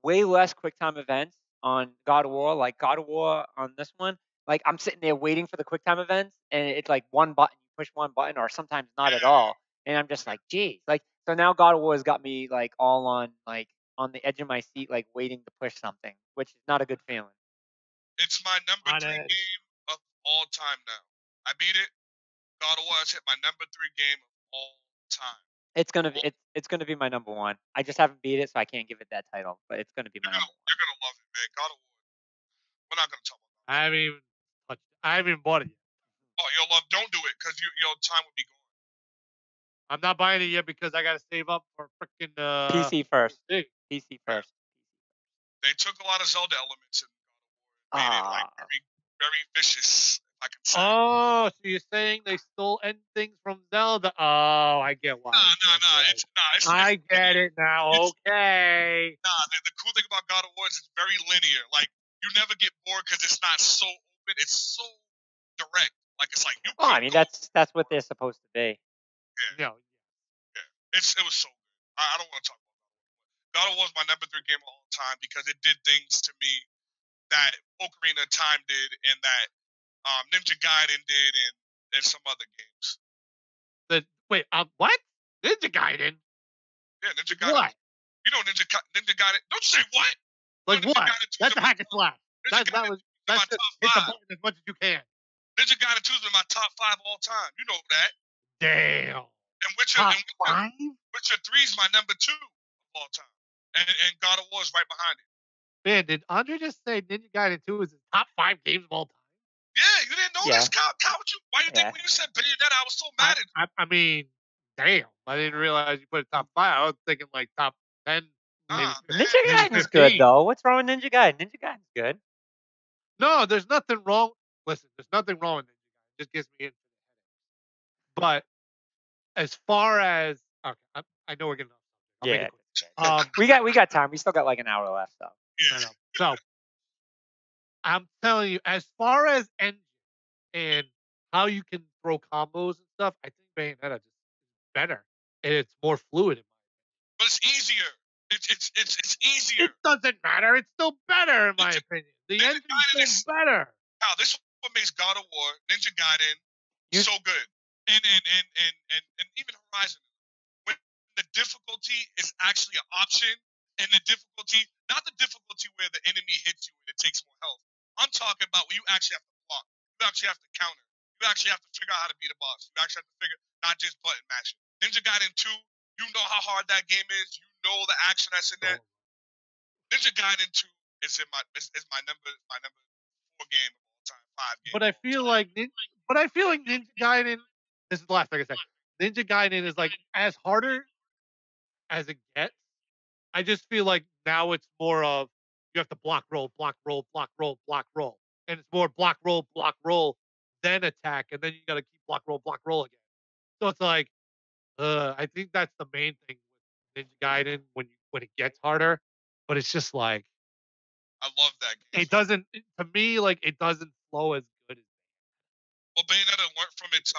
way less quick time events on God of War. Like God of War on this one, like I'm sitting there waiting for the quick time events, and it's like one button, you push one button, or sometimes not at all. And I'm just like, geez, like so now God of War has got me like all on the edge of my seat, like waiting to push something, which is not a good feeling. It's my number 3 game of all time now. I beat it. God of War has hit my number 3 game of all time. It's gonna be my number 1. I just haven't beat it, so I can't give it that title. But it's gonna be my number 1. You're gonna love it, man. God of War. We're not gonna talk about it. I haven't even bought it yet. Oh, you'll love. Don't do it because your time would be gone. I'm not buying it yet because I gotta save up for freaking PC first. PC first. They took a lot of Zelda elements and made it like very vicious. I can say. Oh, so you're saying they stole things from Zelda? Oh, I get why. No. I get it now. Okay. The cool thing about God of War is it's very linear. Like you never get bored because it's not so open. It's so direct. Like it's like you. Oh, I mean that's what they're supposed to be. Yeah. It was so good. I don't want to talk about it. God of War is my number 3 game of all time because it did things to me that Ocarina of Time did, and that Ninja Gaiden did, and some other games. What? Ninja Gaiden? Yeah, Ninja Gaiden. What? You know Ninja Gaiden. Don't you say what? Like what? That's a hack and slash. That's just hit the button as much as you can. Ninja Gaiden 2 is in my top 5 all time. You know that. Damn. And Witcher 3 is my number 2 of all time. And God of War is right behind it. Man, did Andre just say Ninja Gaiden 2 is his top 5 games of all time? Yeah, you didn't know this, Kyle. Why you think when you said Bayonetta, I was so mad at you? I mean, damn. I didn't realize you put it top 5. I was thinking like top 10. Ninja Gaiden's good though. What's wrong with Ninja Gaiden? Ninja Gaiden's good. No, there's nothing wrong. Listen, there's nothing wrong with Ninja Gaiden. It just gives me into the headaches. But as far as I know we're getting off. We got time. We still got like an hour left, though. I know. So I'm telling you, as far as engine and how you can throw combos and stuff, I think Bayonetta just is better and it's more fluid. But it's easier. It's easier. It doesn't matter. It's still better in my opinion. The engine's still better. Now this is what makes God of War, Ninja Gaiden so good, and even Horizon. When the difficulty is actually an option, and the difficulty, not the difficulty where the enemy hits you and it takes more health. I'm talking about when you actually have to block, you actually have to counter, you actually have to figure out how to beat a boss. You actually have to figure, not just button mashing. Ninja Gaiden 2, you know how hard that game is. You know the action that's in there. Ninja Gaiden 2 is my number 4 game of all time, 5 game. But I feel like Ninja Gaiden. This is the last thing I say. Ninja Gaiden is like as harder as it gets. I just feel like now it's more of you have to block roll, and it's more block roll, then attack, and then you got to keep block roll again. So it's like, I think that's the main thing Ninja Gaiden when it gets harder, but it's just like I love that game. it doesn't to me like it doesn't flow as good as. Well, Bayonetta learned from its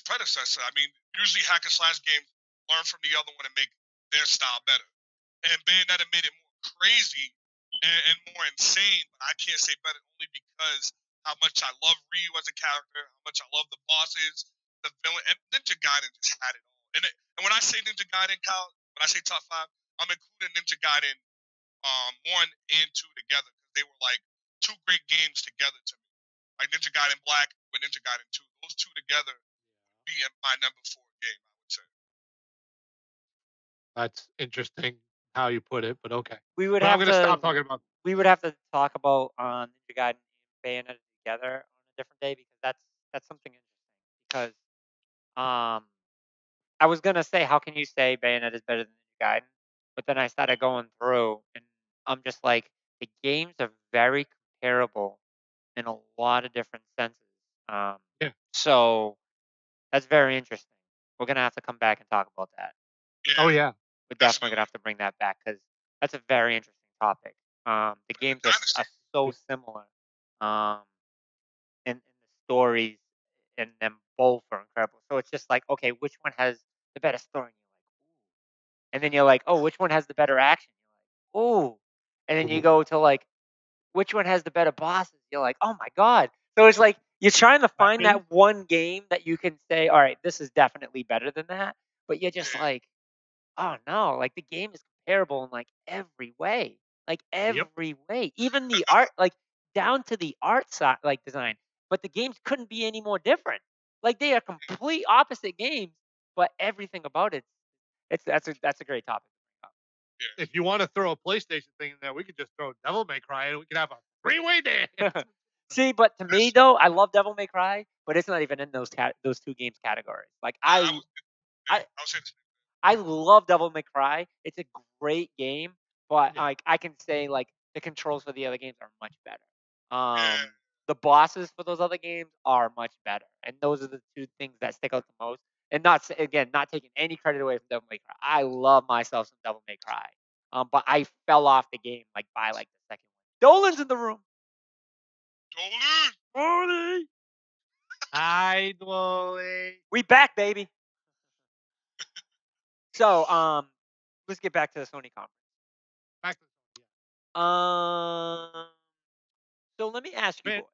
predecessor. I mean, usually hack and slash games learn from the other one and make their style better. And Bayonetta made it more crazy and more insane. But I can't say better only because how much I love Ryu as a character, how much I love the bosses, the villain, and Ninja Gaiden just had it all. And when I say Ninja Gaiden, Kyle, when I say top 5, I'm including Ninja Gaiden 1 and 2 together because they were like 2 great games together to me. Like Ninja Gaiden Black with Ninja Gaiden 2, those 2 together would be my number 4 game, I would say. That's interesting how you put it, but okay. We would But I'm have gonna to. stop talking about. We would have to talk about Ninja Gaiden and Bayonetta together on a different day because that's something interesting. Because I was gonna say, how can you say Bayonetta is better than Ninja Gaiden? But then I started going through, and I'm just like, the games are very comparable in a lot of different senses. Yeah. So that's very interesting. We're gonna have to come back and talk about that. Yeah, Oh yeah. We're definitely gonna have to bring that back because that's a very interesting topic. The games are so similar, in the stories, and them both are incredible. So it's just like, okay, which one has the better story? And you're like, ooh. And then you're like, oh, which one has the better action? You're like, ooh. And then you go to like, which one has the better bosses? You're like, oh my god. So it's like you're trying to find that one game that you can say, all right, this is definitely better than that. But you're just like, oh no, like the game is comparable in like every way. Like every way. Even the art, like down to the art side, like design. But the games couldn't be any more different. Like they are complete opposite games, but everything about it, that's a great topic. If you want to throw a PlayStation thing in there, we could just throw Devil May Cry and we could have a three-way dance. See, but to me though, I love Devil May Cry, but it's not even in those two games categories. Like I love Devil May Cry. It's a great game, but like I can say like the controls for the other games are much better. The bosses for those other games are much better, and those are the two things that stick out the most. And not taking any credit away from Devil May Cry. I love myself some Devil May Cry, but I fell off the game like by like the second one. Dolan's in the room. Dolan. Hi, Dolan. We back, baby. So, let's get back to the Sony conference. Back to So let me ask you, Man, boys.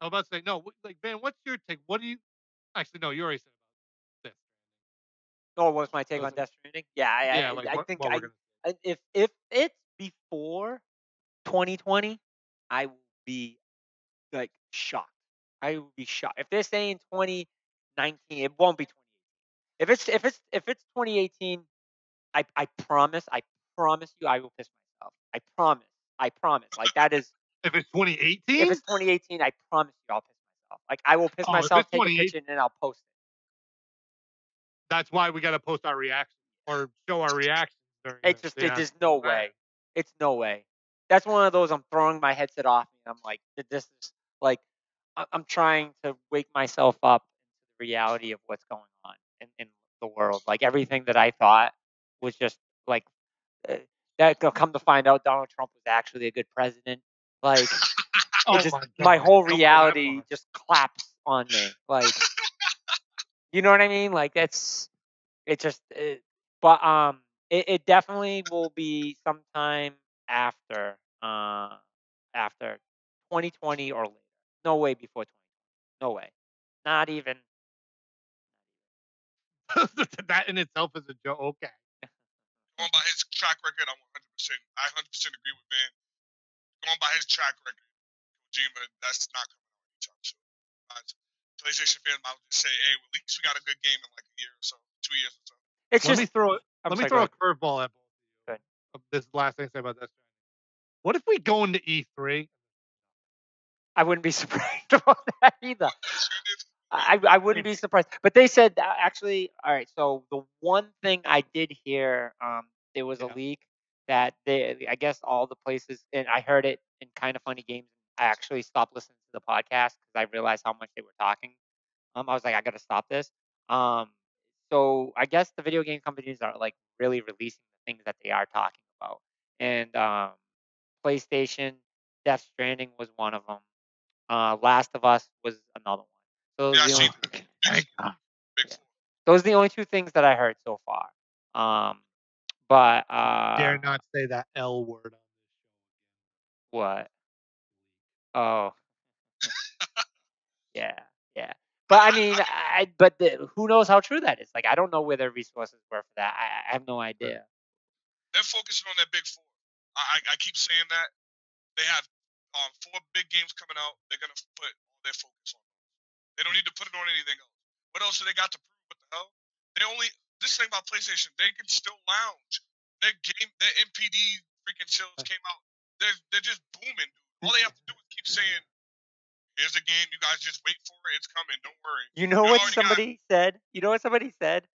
I was about to say no. Like, man, what's your take? What do you? Actually, no. You already said about this. Oh, what's my take on Listen. Death Stranding? Yeah, I think what we're gonna. if it's before 2020, I will be like shocked. I will be shocked if they're saying 2019. It won't be 2018. If it's 2018, I promise you, I will piss myself. I promise. Like that is. If it's 2018. If it's 2018, I promise you, I'll piss myself. Like I will piss myself, take a picture, and then I'll post it. That's why we got to post our reactions or show our reactions. It's just no way. It's no way. That's one of those. I'm throwing my headset off, and I'm like, this is like, I'm trying to wake myself up into the reality of what's going on in the world. Like everything that I thought was just like that. Come to find out, Donald Trump was actually a good president. Like, my whole reality just collapsed on me. Like, you know what I mean? Like that's it. But it definitely will be sometime after 2020 or later. No way before 2020. No way. Not even. That in itself is a joke. Okay. Going by his track record, I 100% agree with Ben. Going by his track record, Kojima, that's not coming out anytime soon. PlayStation fans might just say, "Hey, at least we got a good game in like a year or so, 2 years or so." Let me throw a curveball at both of you. This last thing I say about this. What if we go into E3? I wouldn't be surprised about that either. I wouldn't be surprised. But they said actually, all right. So the one thing I did hear, there was a leak that I guess all the places, and I heard it in Kind of Funny Games. I actually stopped listening to the podcast because I realized how much they were talking. I was like, I gotta stop this. So I guess the video game companies are like really releasing the things that they are talking about. And PlayStation, Death Stranding was one of them. Last of Us was another one. So Yeah, I seen Big yeah. Four. Those are the only two things that I heard so far. But Dare not say that L word on this show. what? Oh, yeah. But I mean, who knows how true that is? Like, I don't know where their resources were for that. I have no idea. They're focusing on that Big Four. I keep saying that. They have 4 big games coming out. They're gonna put all their focus on those. They don't need to put it on anything else. What else do they got to prove? What the hell? They only this thing about PlayStation. They can still lounge. Their MPD freaking sales came out. They're just booming. All they have to do is keep saying, "Here's a game. You guys just wait for it. It's coming. Don't worry." You know what somebody said? You know what somebody said?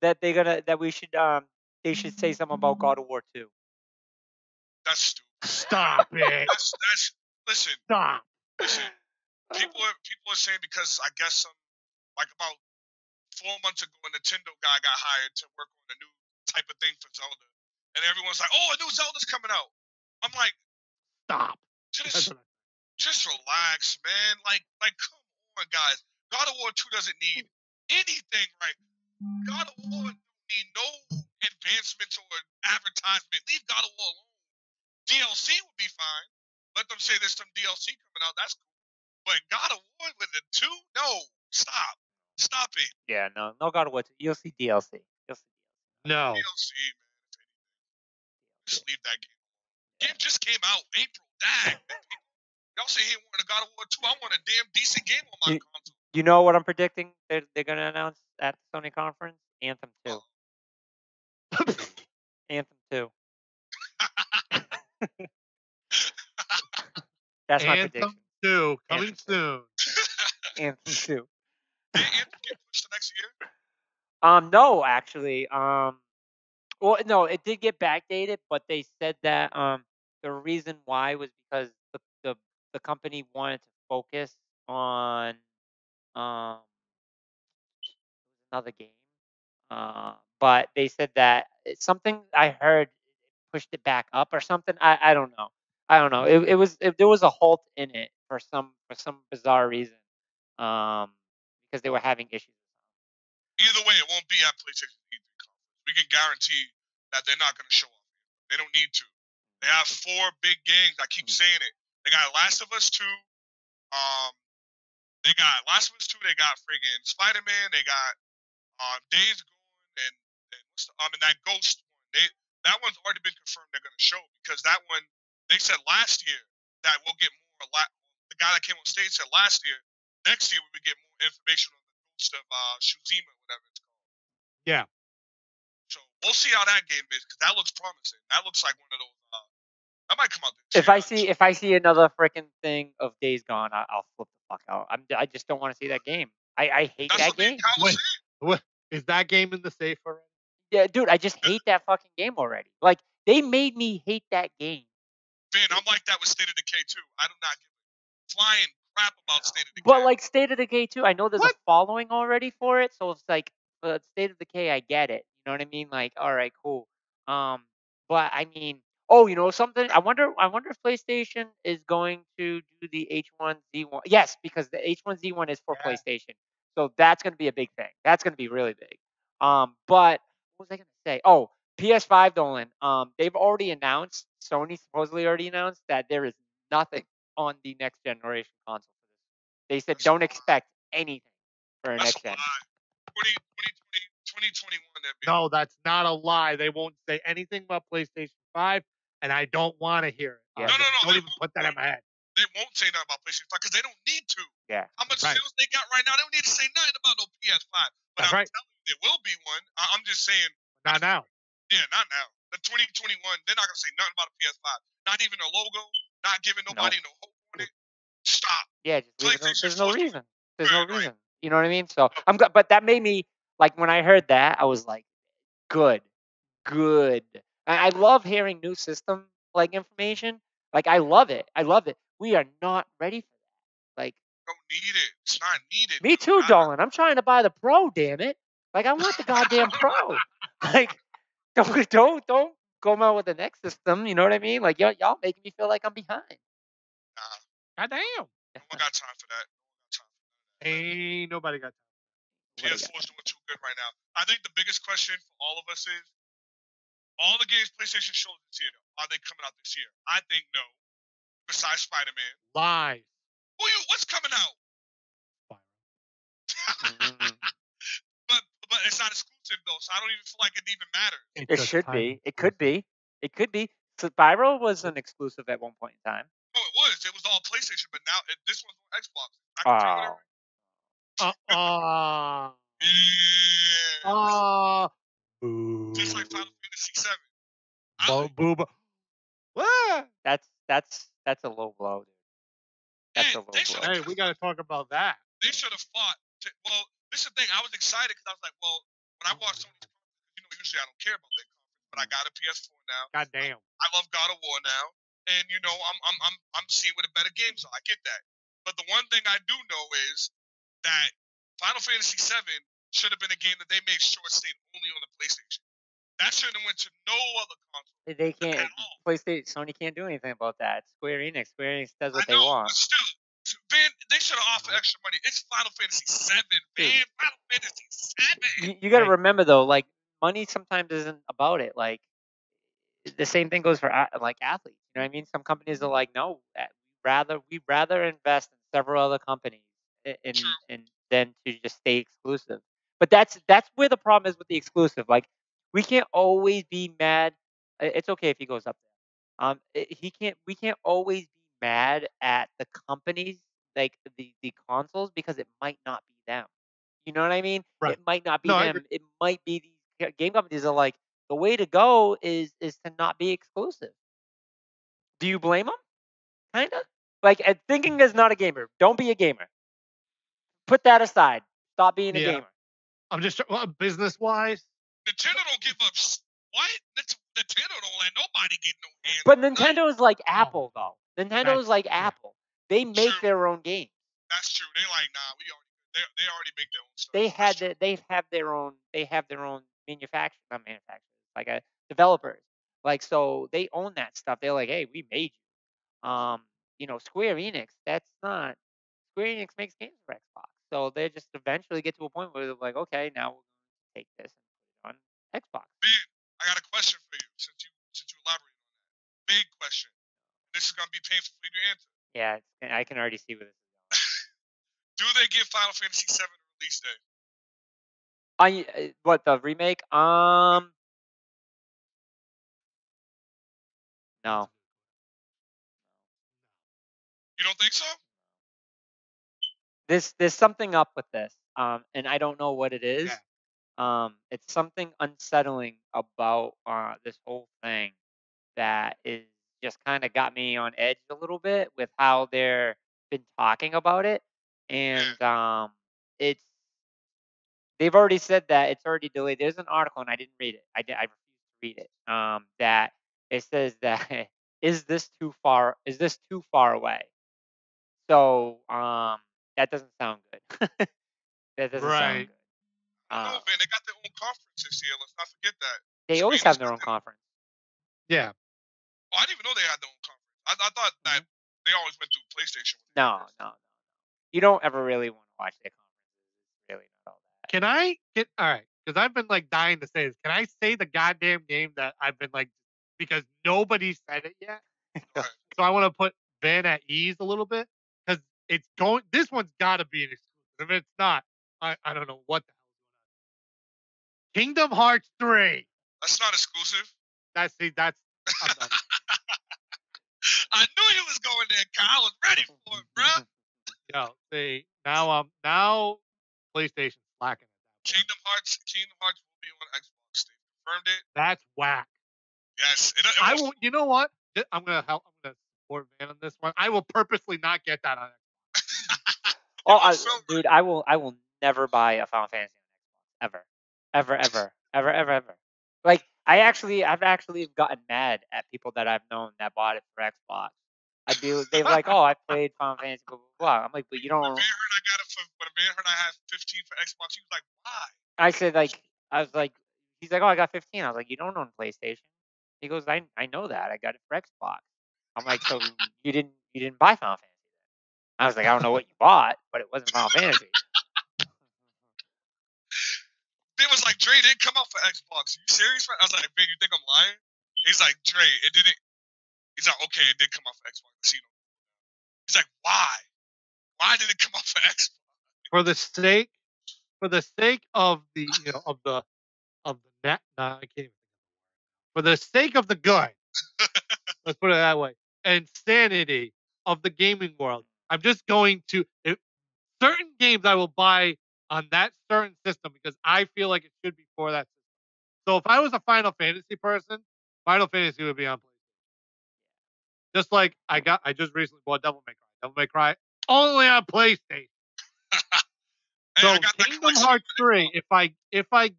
That we should they should say something about God of War 2. That's stupid. Stop it. That's listen. Stop. Listen. People are saying because I guess like about 4 months ago, a Nintendo guy got hired to work on a new type of thing for Zelda, and everyone's like, "Oh, a new Zelda's coming out." I'm like, stop. Just relax, man. Like, come on, guys. God of War 2 doesn't need anything, right? God of War don't need no advancements or advertisement. Leave God of War alone. DLC would be fine. Let them say there's some DLC coming out. That's cool. But God of War with the 2? No. Stop. Stop it. Yeah, no God of War 2. You'll see DLC. No. DLC, man. Just leave that game. Game just came out April. Dang. Y'all say he wanted a God of War 2. I want a damn decent game on my console. You know what I'm predicting they're going to announce at the Sony conference? Anthem 2. Anthem 2. That's my prediction. Anthem 2 coming soon. Anthem 2. Did Anthem get pushed to next year? No, actually. Well, no, it did get backdated, but they said that the reason why was because the company wanted to focus on another game. But they said that it's something I heard pushed it back up or something. I don't know. There was a halt in it for some bizarre reason. Because they were having issues. Either way, it won't be at PlayStation E3 conference. We can guarantee that they're not going to show up. They don't need to. They have 4 big games. I keep saying it. They got Last of Us 2. They got Last of Us 2. They got friggin' Spider-Man. They got Days Gone and and that Ghost one. That one's already been confirmed. They're going to show because that one they said last year that we'll get more. The guy that came on stage said last year. Next year we would get more information on the Ghost of Tsushima, whatever it's called. Yeah. So we'll see how that game is because that looks promising. That looks like one of those. That might come out this year. If I see another freaking thing of Days Gone, I'll flip the fuck out. I just don't want to see that game. I hate that game. What is that game in the safe already? Yeah, dude, I just hate that fucking game already. Like they made me hate that game. Man, I'm like that with State of Decay too. I do not give a flying crap about State of Decay. But like State of Decay 2, I know there's a following already for it, so it's like State of Decay, I get it. You know what I mean? Like, all right, cool. But I mean, you know something? I wonder if PlayStation is going to do the H1Z1. Yes, because the H1Z1 is for PlayStation, so that's going to be a big thing. That's going to be really big. But what was I going to say? Oh, PS5, Dolan. They've already announced. Sony supposedly already announced that there is nothing on the next generation console for this. They said don't expect anything for a next gen. 2021. No, that's not a lie. They won't say anything about PlayStation 5, and I don't want to hear it. No. Don't even put that in my head. They won't say nothing about PlayStation 5 because they don't need to. Yeah. How much sales they got right now? They don't need to say nothing about no PS5. But I'm telling you, there will be one. I'm just saying. Not now. Yeah, not now. The 2021, they're not gonna say nothing about a PS5. Not even a logo. Not giving nobody no hope on it. Stop. Yeah, there's no reason. There's no reason. You know what I mean? So I'm good. But that made me like when I heard that, I was like, good. I love hearing new system like information. Like I love it. We are not ready for that. Like don't need it. It's not needed. Me too, Dolan. I'm trying to buy the Pro. Damn it! Like I want the goddamn Pro. Like don't come out with the next system. You know what I mean? Like y'all making me feel like I'm behind. Nah. God damn. No one got time for that. Ain't nobody got time. PS4 is doing too good right now. I think the biggest question for all of us is, all the games PlayStation showed this year, are they coming out this year? I think no. Besides Spider-Man. Lies. What's coming out? But it's not exclusive though, so I don't even feel like it even matters. It should be. It could be. It could be. So Spyro was an exclusive at one point in time. Oh, it was. It was all PlayStation, but now this one's on Xbox. I can tell you whatever. Yeah. Just like Final Fantasy VII. Booba. What? That's a low blow, dude. That's a low blow. Hey, we got to talk about that. They should have fought. Well, this is the thing. I was excited because I was like, well, when I watched Sony's conference, usually I don't care about their conference, but I got a PS4 now. God damn. I love God of War now, and I'm seeing what the better games are. I get that, but the one thing I do know is that Final Fantasy VII should have been a game that they made sure stayed only on the PlayStation. That shouldn't have went to no other console. They can't. PlayStation, Sony can't do anything about that. Square Enix does what they want. But still, man, they should have offered extra money. It's Final Fantasy VII, man. Final Fantasy VII. You got to remember though, like money sometimes isn't about it. Like the same thing goes for like athletes. You know what I mean? Some companies are like, no, we'd rather invest in several other companies in than to just stay exclusive. But that's where the problem is with the exclusive. Like we can't always be mad. It's okay if he goes up there. We can't always be mad at the companies, like the consoles, because it might not be them. You know what I mean? Right. It might not be them. It might be these game companies are like, the way to go is to not be exclusive. Do you blame them? Kind of. Like thinking is not a gamer. Don't be a gamer. Put that aside. Stop being a gamer. I'm just business wise. Nintendo don't give up. What? Nintendo don't let nobody get no hands. But Nintendo is like Apple, though. Nintendo is like Apple. They make their own games. That's true. They like, nah, they already make their own stuff. They have their own not manufacturers, like developers. Like so they own that stuff. They're like, hey, we made you. Square Enix, Square Enix makes games for Xbox. So they just eventually get to a point where they're like, okay, now we're going to take this and put it on Xbox. Man, I got a question for you since you elaborate on that. Big question. This is going to be painful for you to answer. Yeah, I can already see where this is going. Do they give Final Fantasy VII a release date? What, the remake? No. You don't think so? There's something up with this, and I don't know what it is. Yeah. It's something unsettling about this whole thing that is just kind of got me on edge a little bit with how they're been talking about it, and they've already said that it's already delayed. There's an article, and I didn't read it. I refused to read it. That it says that is this too far away? So that doesn't sound good. That doesn't sound good. I don't know, man. They got their own conference this year. Let's not forget that. They always have their own conference. Yeah. Oh, I didn't even know they had their own conference. I thought that they always went through PlayStation. No. You don't ever really want to watch their conferences. It's really not all that. Can I get all right? Because I've been like dying to say this. Can I say the goddamn game that I've been like, because nobody said it yet? So I want to put Ben at ease a little bit because it's going. This one's got to be an exclusive. If it's not, I don't know what the hell is going on. Kingdom Hearts 3. That's not exclusive. I'm done. I knew you was going there, Kyle. I was ready for it, bro. Yo, see, now PlayStation's slacking. Kingdom Hearts will be on Xbox. They confirmed it. That's whack. Yes. I won't. You know what? I'm gonna support Van on this one. I will purposely not get that on Xbox. Dude, I will never buy a Final Fantasy on Xbox ever. Like I've actually gotten mad at people that I've known that bought it for Xbox. They're like, oh, I played Final Fantasy, blah, blah, blah. I'm like, but you don't. When a man heard I had 15 for Xbox, he was like, why? I said, like, I was like, he's like, oh, I got 15. I was like, you don't own PlayStation. He goes, I know that. I got it for Xbox. I'm like, so you didn't buy Final Fantasy then? I was like, I don't know what you bought, but it wasn't Final Fantasy. They was like, Dre didn't come out for Xbox. You serious, man? I was like, man, you think I'm lying? He's like, Dre, it didn't. He's like, okay, it did come out for Xbox. He's like, why? Why did it come out for Xbox? For the sake of the net. Nah, I can't even. For the sake of the good, let's put it that way, and sanity of the gaming world, I'm just going to certain games I will buy on that certain system because I feel like it should be for that system. So if I was a Final Fantasy person, Final Fantasy would be on PlayStation. Just like I just recently bought Devil May Cry. Devil May Cry only on PlayStation. So Kingdom Hearts 3, if I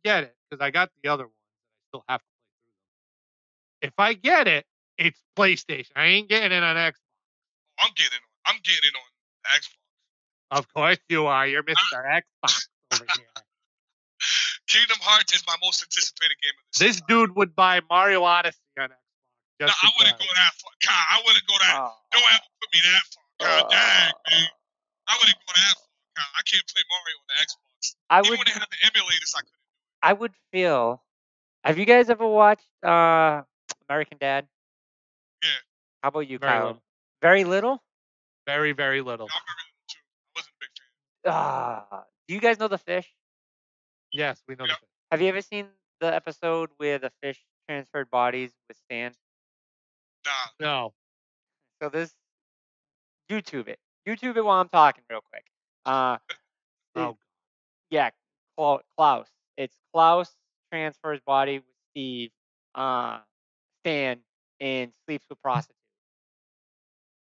get it, because I got the other ones, I still have to play through them. If I get it, it's PlayStation. I ain't getting it on Xbox. I'm getting it on Xbox. Of course you are. You're Mr. Xbox over here. Kingdom Hearts is my most anticipated game of this dude would buy Mario Odyssey on Xbox. No, I wouldn't go that far. God, I wouldn't go that. Don't have to put me that far. God dang, man. I wouldn't go that far. God, I can't play Mario on the Xbox. Even when they have the emulators, I couldn't do it. I would feel. Have you guys ever watched American Dad? Yeah. How about you, Very Kyle? little. Very little? Very, very little. I'm very little too. I wasn't a big fan. Do you guys know the fish? Yes, we know the fish. Have you ever seen the episode where the fish transferred bodies with Stan? Nah. No. So this, YouTube it. YouTube it while I'm talking real quick. Yeah, Klaus. It's Klaus transfers body with Steve, Stan, and sleeps with prostitute.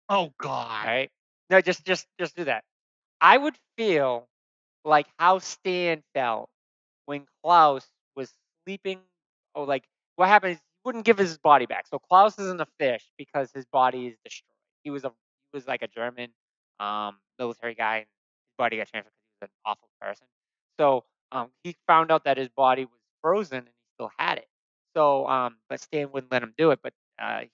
Oh God. Right? No, just do that. I would feel like how Stan felt when Klaus was sleeping. Oh, like what happened is he wouldn't give his body back. So Klaus isn't a fish because his body is destroyed. He was like a German military guy, and his body got transferred because he was an awful person. So he found out that his body was frozen and he still had it. So but Stan wouldn't let him do it. But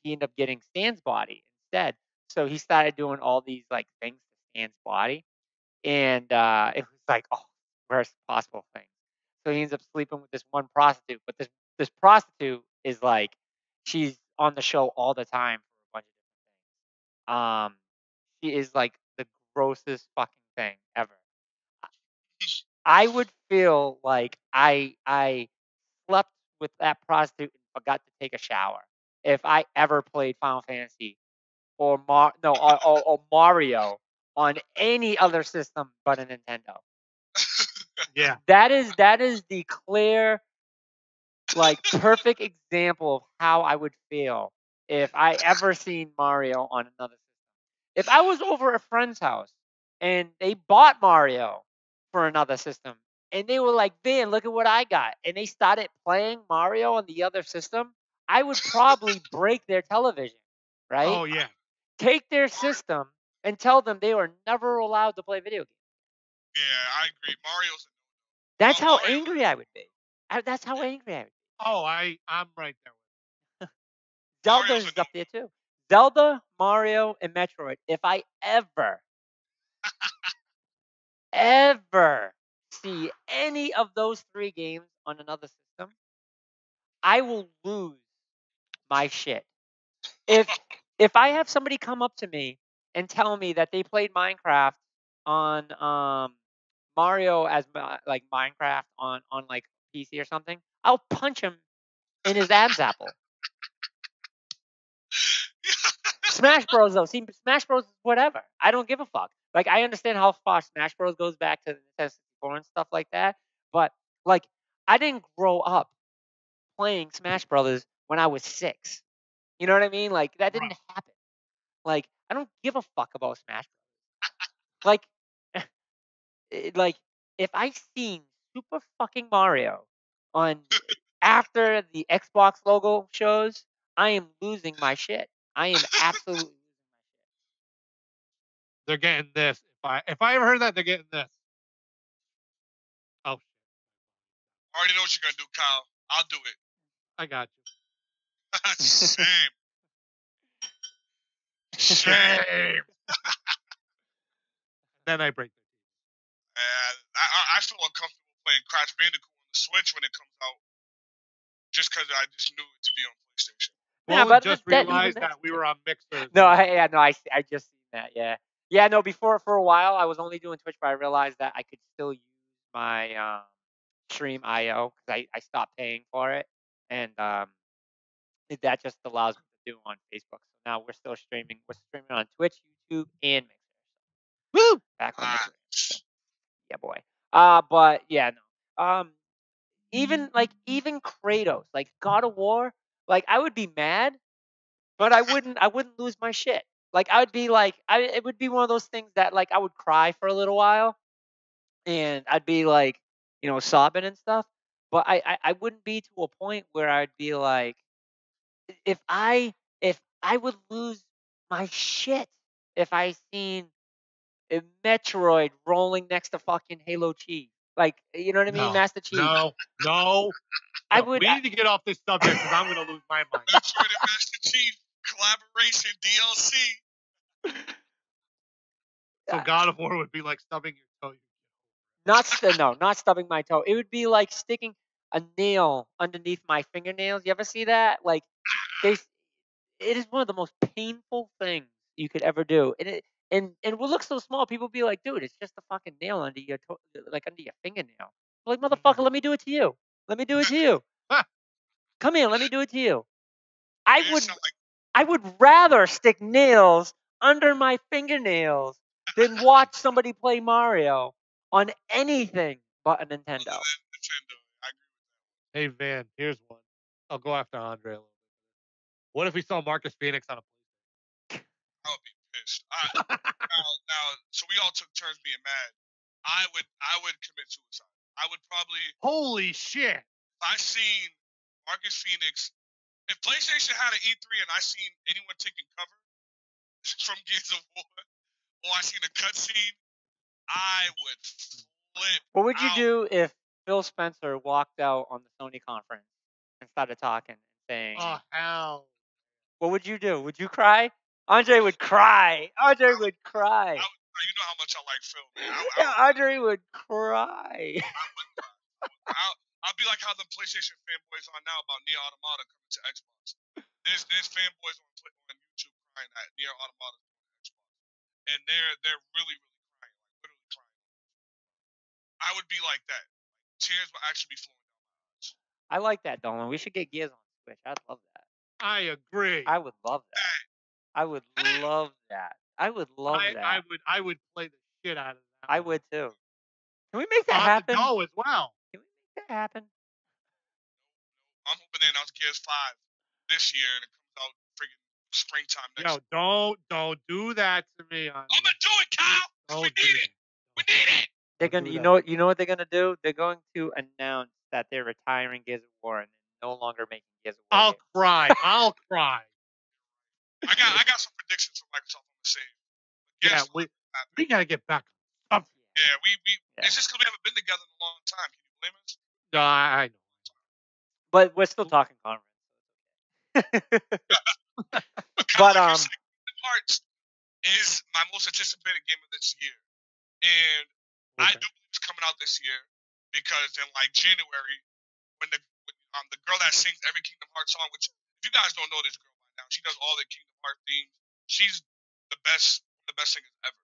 he ended up getting Stan's body instead. So he started doing all these like things to Stan's body, and it was like, oh, worst possible thing. So he ends up sleeping with this one prostitute, but this prostitute is like, she's on the show all the time for a bunch of different things. She is like the grossest fucking thing ever. I would feel like I slept with that prostitute and forgot to take a shower if I ever played Final Fantasy or Mario on any other system but a Nintendo. Yeah. That is the clear, like, perfect example of how I would feel if I ever seen Mario on another system. If I was over a friend's house and they bought Mario for another system and they were like, "Man, look at what I got," and they started playing Mario on the other system, I would probably break their television, right? Oh yeah. Take their system and tell them they were never allowed to play video games. Yeah, I agree. Mario's. That's how angry I would be. That's how angry I would be. Oh, I'm right there with Zelda's up there too. Zelda, Mario, and Metroid. If I ever see any of those three games on another system, I will lose my shit. If I have somebody come up to me and tell me that they played Minecraft on Mario as like Minecraft on like PC or something, I'll punch him in his abs apple. Smash Bros though, see, Smash Bros is whatever. I don't give a fuck. Like, I understand how far Smash Bros goes back to the Nintendo 64 and stuff like that, but like, I didn't grow up playing Smash Brothers when I was 6. You know what I mean? Like, that didn't happen. Like, I don't give a fuck about Smash Bros. Like, if I seen Super fucking Mario on after the Xbox logo shows, I am losing my shit. I am absolutely. They're getting this. If I ever heard that, they're getting this. Oh. I already know what you're gonna do, Kyle. I'll do it. I got you. Shame. Shame. Then I break the TV. I feel uncomfortable playing Crash Bandicoot on the Switch when it comes out, just because I just knew it to be on PlayStation. Well, but just realized that we were on Mixer. No, I just seen that. Yeah. No, before for a while I was only doing Twitch, but I realized that I could still use my Stream IO because I stopped paying for it, and that just allows me to do on Facebook. So now we're still streaming. We're streaming on Twitch, YouTube, and Mixer. Woo! Back on Mixer. So, yeah, boy. But yeah, no. Even Kratos, like God of War, like I would be mad, but I wouldn't lose my shit. Like I would be like, it would be one of those things that like I would cry for a little while, and I'd be like, sobbing and stuff. But I wouldn't be to a point where I'd be like, if I would lose my shit if I seen a Metroid rolling next to fucking Halo Chief. Like, you know what I mean, Master Chief. No. I would. We need to get off this subject because I'm going to lose my mind. Metroid and Master Chief collaboration DLC. So God of War would be like stubbing your toe. Not stubbing my toe. It would be like sticking a nail underneath my fingernails. You ever see that? Like, it is one of the most painful things you could ever do. And it will look so small. People be like, dude, it's just a fucking nail under your under your fingernail. I'm like, motherfucker, let me do it to you. Let me do it to you. Come here, let me do it to you. I would rather stick nails under my fingernails than watch somebody play Mario on anything but a Nintendo. Hey, Van, here's one. I'll go after Andre a little bit. What if we saw Marcus Phoenix on a PlayStation? I would be pissed. Now, so we all took turns being mad. I would commit suicide. I would probably. Holy shit! I seen Marcus Phoenix. If PlayStation had an E3 and I seen anyone taking cover from Gears of War, or I seen a cutscene, I would flip. What would you do if Phil Spencer walked out on the Sony conference and started talking and saying, "Oh hell"? What would you do? Would you cry? Andre would cry. Andre would cry. You know how much I like Phil, man. Andre would cry. I'll be like how the PlayStation fanboys are now about Nier Automata coming to Xbox. There's fanboys on YouTube crying at Nier Automata on Xbox, and they're really crying, like literally crying. I would be like that. Tears will actually be flowing down my eyes. I like that, Dolan. We should get Gears on Switch. I'd love that. I agree. I would love that. I would love that. I would love that. I would play the shit out of that. I would too. Can we make that happen? No, as well. Can we make that happen? I'm hoping they announce Gears 5 this year and it comes out freaking springtime next year. Don't do that to me. I'm gonna do it, Kyle. We need it. We need it. They're gonna, you know what they're gonna do? They're going to announce that they're retiring Gears of War and they're no longer making Gears of War. I'll cry. I'll cry. I got some predictions from Microsoft on the same. We gotta get back. Yeah, it's just because we haven't been together in a long time. Can you blame us? No, I know. But we're still talking conference. But Kingdom Hearts is my most anticipated game of this year, and I do believe it's coming out this year because in like January, when the girl that sings every Kingdom Hearts song, which if you guys don't know this girl by now, she does all the Kingdom Hearts themes. She's the best singers ever.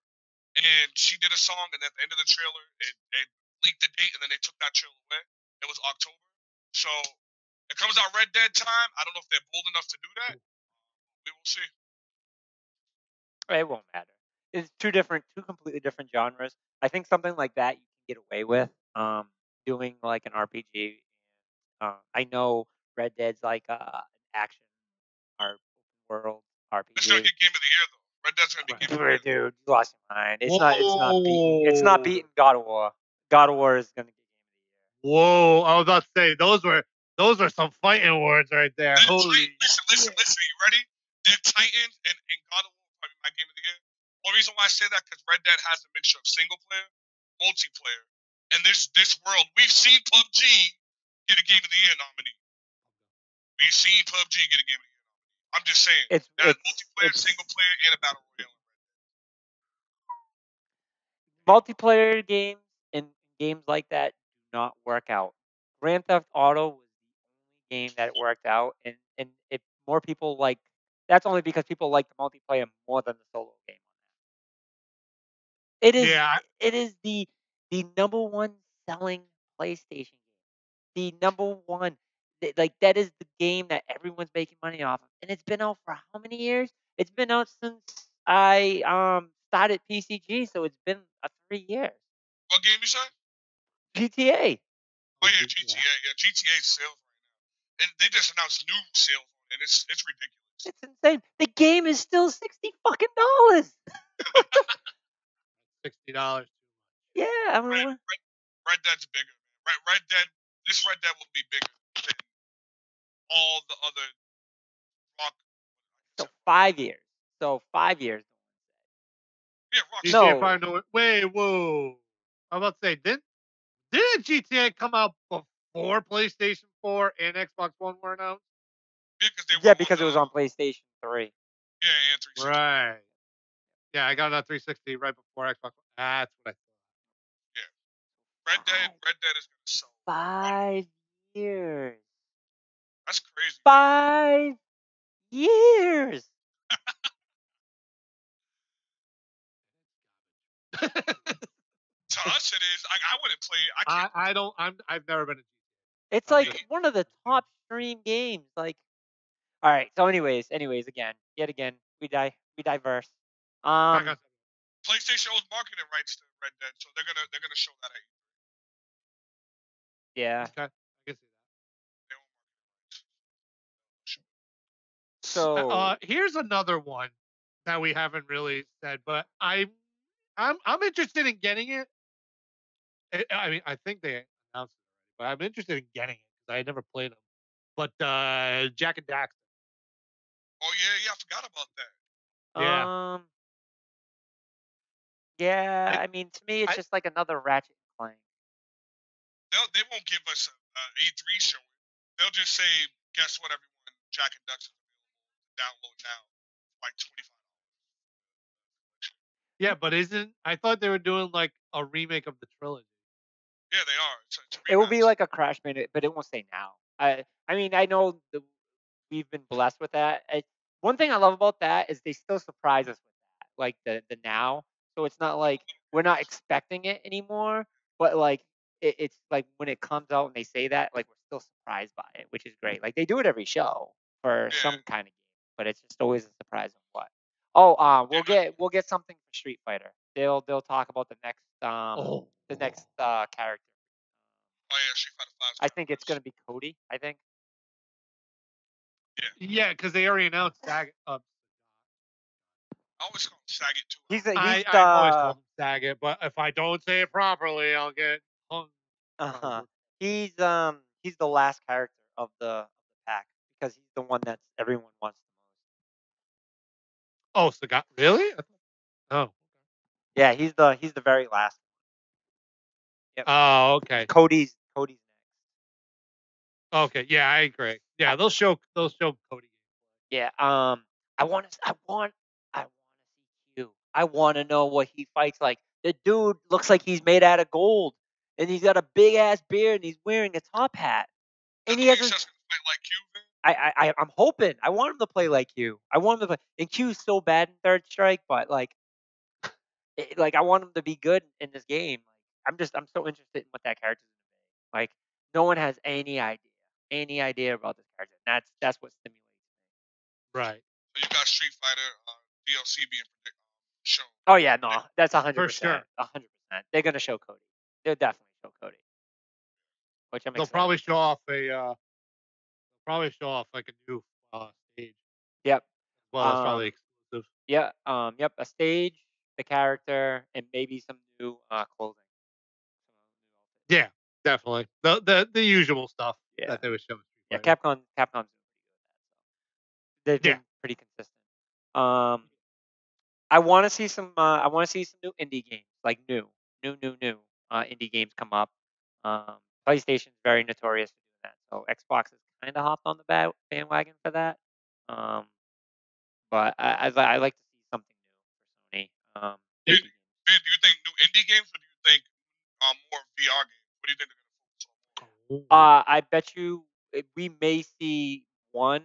And she did a song, and at the end of the trailer, it leaked the date, and then they took that trailer away. It was October. So it comes out Red Dead time. I don't know if they're bold enough to do that. We will see. It won't matter. It's two completely different genres. I think something like that you can get away with doing like an RPG. I know Red Dead's like an action or world RPG. It's gonna get Game of the Year though. Red Dead's gonna be Game of the Year. Dude, you lost your mind. It's not beating God of War. God of War is gonna get Game of the Year. Whoa! I was about to say those are some fighting words right there. Holy! Listen. You ready? They're Titans and God of War will probably be my Game of the Year. The reason why I say that because Red Dead has a mixture of single player, multiplayer, and this world. We've seen PUBG get a Game of the Year nominee. We've seen PUBG get a Game of the Year nominee. I'm just saying. That multiplayer, single player, and a battle royale. Multiplayer games and games like that do not work out. Grand Theft Auto was the only game that worked out, and if more people like, that's only because people like the multiplayer more than the solo game. It is it is the number one selling PlayStation game. The number one, like that is the game that everyone's making money off of, and it's been out for how many years? It's been out since I started PCG, so it's been 3 years. What game you say? GTA. Oh yeah, GTA. Yeah, GTA sales right now, and they just announced new sales, and it's ridiculous. It's insane. The game is still $60 $60. Yeah, I mean, Red Dead's bigger. Red Dead. This Red Dead will be bigger than all the other Rock. So 5 years. So 5 years. Yeah, Rock. GTA 5. No, wait, whoa. I'm about to say, didn't GTA come out before PlayStation 4 and Xbox One were announced? Because it was on PlayStation 3. Yeah, and 360. Right. Yeah, I got it on 360 right before Xbox. That's what I thought. Yeah. Red Dead is going to sell. 5 years. That's crazy. 5 years. To us, it is. I wouldn't play. I don't. I've never been. It's like one of the top stream games. Like, all right. So, anyways, yet again, we diverse. PlayStation owns marketing rights to Red Dead, so they're gonna show that at E3. Yeah. Okay, I can see that. They own marketing rights. So here's another one that we haven't really said, but I'm interested in getting it. I mean, I think they announced it already, but I'm interested in getting it because I never played them. But Jack and Daxter. Oh yeah, I forgot about that. Yeah. Yeah, I mean, to me, it's just like another Ratchet & Clank. They won't give us a E3 showing. They'll just say, guess what, everyone, Jack and Daxter is available to download now. Like $25. Yeah, but I thought they were doing like a remake of the trilogy. Yeah, they are. It's it will be like a Crash Bandicoot, but it won't say now. I mean, I know we've been blessed with that. One thing I love about that is they still surprise us with that, like the now. So it's not like we're not expecting it anymore, but like it's like when it comes out and they say that, like we're still surprised by it, which is great. Like they do it every show for some kind of game, but it's just always a surprise of what. Oh, we'll get something for Street Fighter. They'll talk about the next character. Oh yeah, Street Fighter 5. I think it's gonna be Cody. I think. Yeah, because they already announced Sagat. I always call him Sagat too. I always call him Sagat, but if I don't say it properly, I'll get hung. He's the last character of the pack because he's the one that everyone wants the most. Oh, Sagat, really? Oh. Yeah, he's the very last one. Yep. Oh, okay. Cody's next. Okay, yeah, I agree. Yeah, they'll show Cody. Yeah, I want to see Q. I want to know what he fights like. The dude looks like he's made out of gold, and he's got a big ass beard, and he's wearing a top hat. And he has just gonna fight like Q. I'm hoping. I want him to play like Q. I want him to play. And Q's so bad in Third Strike, but like I want him to be good in this game. Like I'm so interested in what that character's gonna be. Like no one has any idea about this character. And that's what stimulates me. Right. So you got Street Fighter DLC being shown. Oh yeah, no, that's 100%. For sure. 100%. They're gonna show Cody. They'll definitely show Cody. Which I'm They'll excited. probably show off like a new stage. Yep. Well, that's probably exclusive. Yeah. Yep. A stage, the character, and maybe some new clothing. Yeah, definitely. The usual stuff that they would show. Yeah, Capcom's been pretty good at that. So they've been pretty consistent. I want to see some. I want to see some new indie games, like new indie games come up. PlayStation's very notorious for doing So Xbox has kind of hopped on the bandwagon for that. But I like to see something new for Sony. Do you think new indie games, or do you think more VR games? What do you think they're going to focus on? I bet you we may see one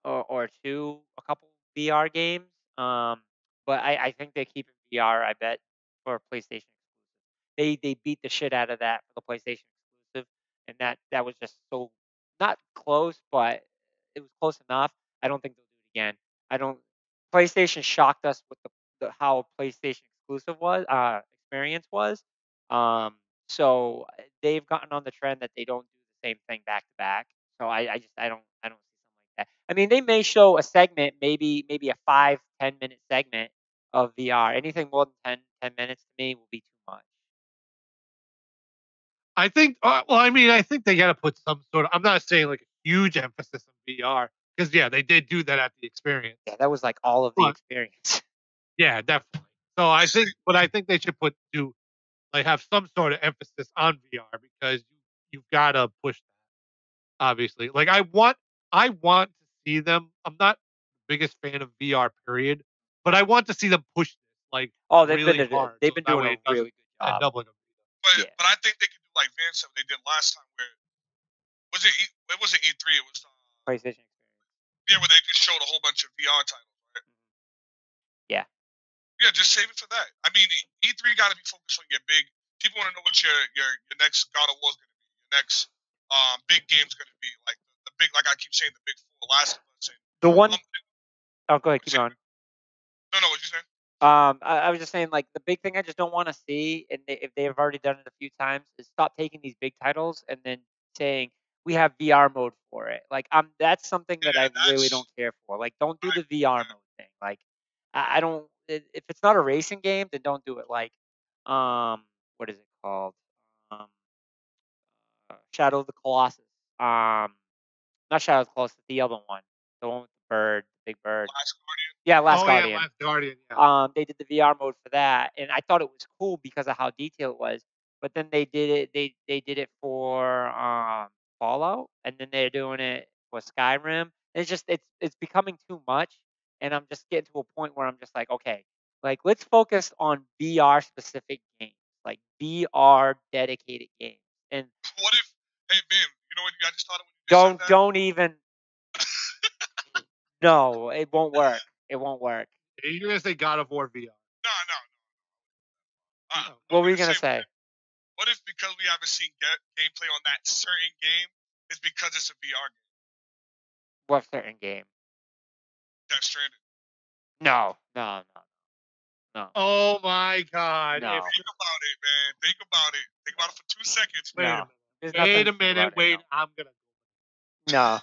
or two, a couple VR games. But I think they keep it VR. I bet for PlayStation exclusive. They beat the shit out of that for the PlayStation exclusive, and that was just so not close, but it was close enough. I don't think they'll do it again. I don't. PlayStation shocked us with the how PlayStation exclusive was experience was. So they've gotten on the trend that they don't do the same thing back to back. So I don't see something like that. I mean, they may show a segment, maybe a 5-10 minute segment of VR. Anything more than 10 minutes to me will be too much. I think. I think they got to put some sort of. I'm not saying like a huge emphasis on VR because yeah, they did do that at the experience. Yeah, that was like all of the experience. Yeah, definitely. So I think they should have some sort of emphasis on VR because you've got to push that. Obviously, like I want to see them. I'm not the biggest fan of VR, period, but I want to see them push this like really hard. They've been doing a really good job. Doubling them. But I think they could do like Vance they did last time, where it wasn't E3, it was PlayStation experience. Yeah, where they could show a whole bunch of VR titles, right? Yeah. Yeah, just save it for that. I mean, E3 got to be focused on your big. People want to know what your next God of War is going to be. Your next big game's going to be like the big, like I keep saying, the big four. Last of Us. The one. Oh, go ahead. Keep going. No, what you saying? I was just saying, like, the big thing I just don't want to see, and if they've already done it a few times, is stop taking these big titles and then saying we have VR mode for it. Like, that's something that I really don't care for. Like, don't do the VR mode thing. Like, I don't. If it's not a racing game, then don't do it. Like, what is it called? Shadow of the Colossus. Not Shadow of the Colossus, the other one, the one with the bird, the big bird. Last Guardian. Yeah, Last Guardian. Yeah, Last Guardian. Yeah. They did the VR mode for that, and I thought it was cool because of how detailed it was. But then they did it. They did it for Fallout, and then they're doing it for Skyrim. It's just it's becoming too much, and I'm just getting to a point where I'm just like, okay, like let's focus on VR specific games, like VR dedicated games. And what if, hey man, you know what? I just thought of when you said that. Don't even. No, it won't work. It won't work. You're gonna say God of War VR? No. What were you gonna say? What if because we haven't seen gameplay on that certain game, it's because it's a VR game? What certain game? Death Stranding. No. Oh my God! No. Think about it, man. Think about it. Think about it for 2 seconds. Wait a minute. Wait, I'm gonna. No.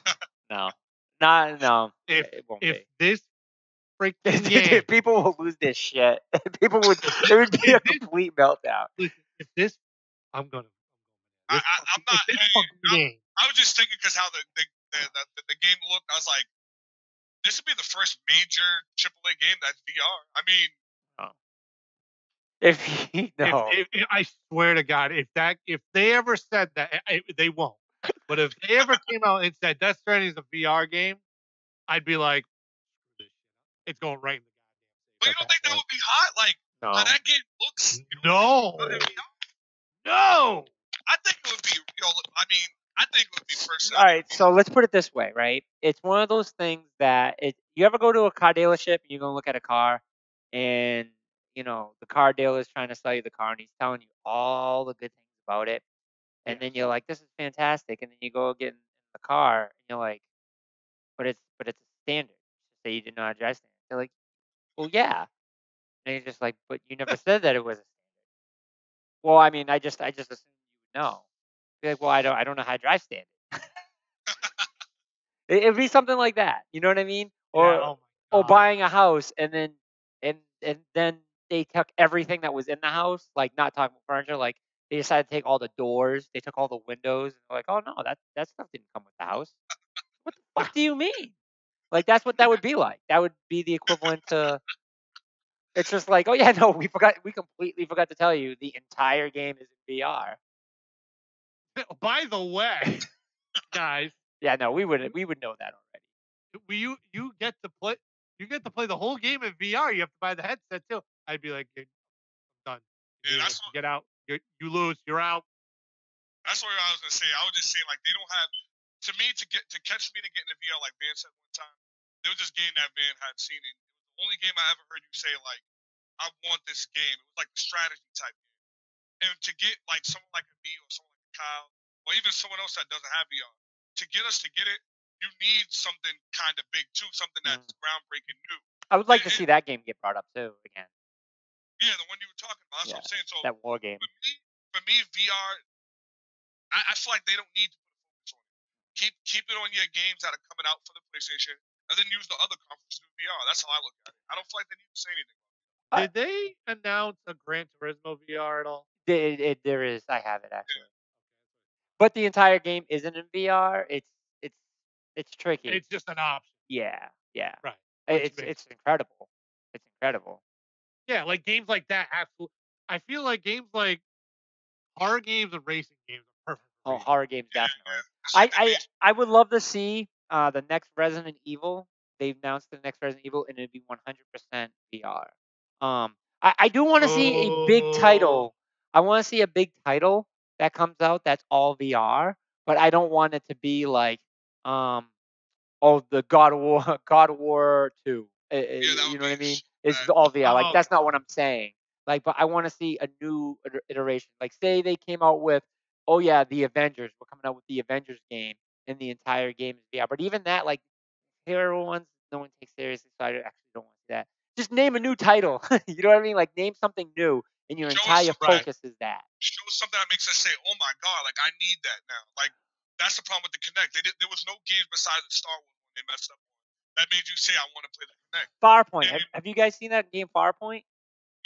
No. If this freaking game, people will lose their shit. It would be a complete meltdown. If this, I'm gonna. I'm not. I was just thinking because how the game looked. I was like, this would be the first major AAA game that's VR. I mean. I swear to God, if they ever said that, they won't. But if they ever came out and said Death Stranding is a VR game, I'd be like, it's going right in the goddamn. But you don't think that would be hot? Like, how that game looks? No. I think it would be. I mean, I think it would be first. All right, so let's put it this way, right? It's one of those things that you ever go to a car dealership and you're gonna look at a car, and the car dealer is trying to sell you the car and he's telling you all the good things about it, and then you're like, this is fantastic, and then you go get in the car and you're like, but it's a standard. Say you didn't know how to drive standard. They're like, well, yeah, and you're just like, but you never said that it was a standard. Well, I mean, I just assumed you would know. Be like, well, I don't know how to drive standard. It'd be something like that. You know what I mean? Or buying a house and then they took everything that was in the house, like not talking about furniture, like they decided to take all the doors, they took all the windows, and they're like, oh no, that stuff didn't come with the house. What the fuck do you mean? Like that's what that would be like. That would be the equivalent to. It's just like, oh yeah, no, we completely forgot to tell you the entire game is in VR. By the way, Guys, Yeah, no, we would know that already. you get to play the whole game in VR. You have to buy the headset too. I'd be like, I'm done. Yeah, that's what, Get out. You lose. You're out. that's what I was gonna say. I was just saying like they don't have to me to catch me to get in the VR like Van said one time. There was this game that Van had seen, and it was the only game I ever heard you say like I want this game. It was like a strategy type game. And to get like someone like a me or someone like a Kyle, or even someone else that doesn't have VR, to get us to get it, you need something kind of big too, something that's groundbreaking new. I would like to see that game get brought up too again. Yeah, the one you were talking about. That's what I'm saying. So that war game. For me, VR, I feel like they don't need to put a focus on it. Keep it on your games that are coming out for the PlayStation, and then use the other conferences to do VR. That's how I look at it. I don't feel like they need to say anything. Did they announce a Gran Turismo VR at all? There is. I have it actually. But the entire game isn't in VR. It's tricky. It's just an option. Yeah. Right. It's incredible. It's incredible. Yeah, like games like that. Absolutely. I feel like games like horror games and racing games are perfect. Oh, horror games definitely. I would love to see the next Resident Evil. They've announced the next Resident Evil, and it'd be 100% VR. I do want to see a big title. I want to see a big title that comes out that's all VR, but I don't want it to be like the God of War 2. You know what I mean? It's all VR. Like that's not what I'm saying. Like, but I want to see a new iteration. Like, say they came out with, oh yeah, the Avengers. We're coming out with the Avengers game, and the entire game is VR. But even that, like, hero ones, no one takes seriously. So I actually don't want to see that. Just name a new title. You know what I mean? Like, name something new, and your entire focus is that. Show us something that makes us say, "Oh my god, like I need that now." Like that's the problem with the Kinect. There was no games besides the Star Wars when they messed up. That made you say, "I want to play the Kinect." Farpoint. Have you guys seen that game, Farpoint?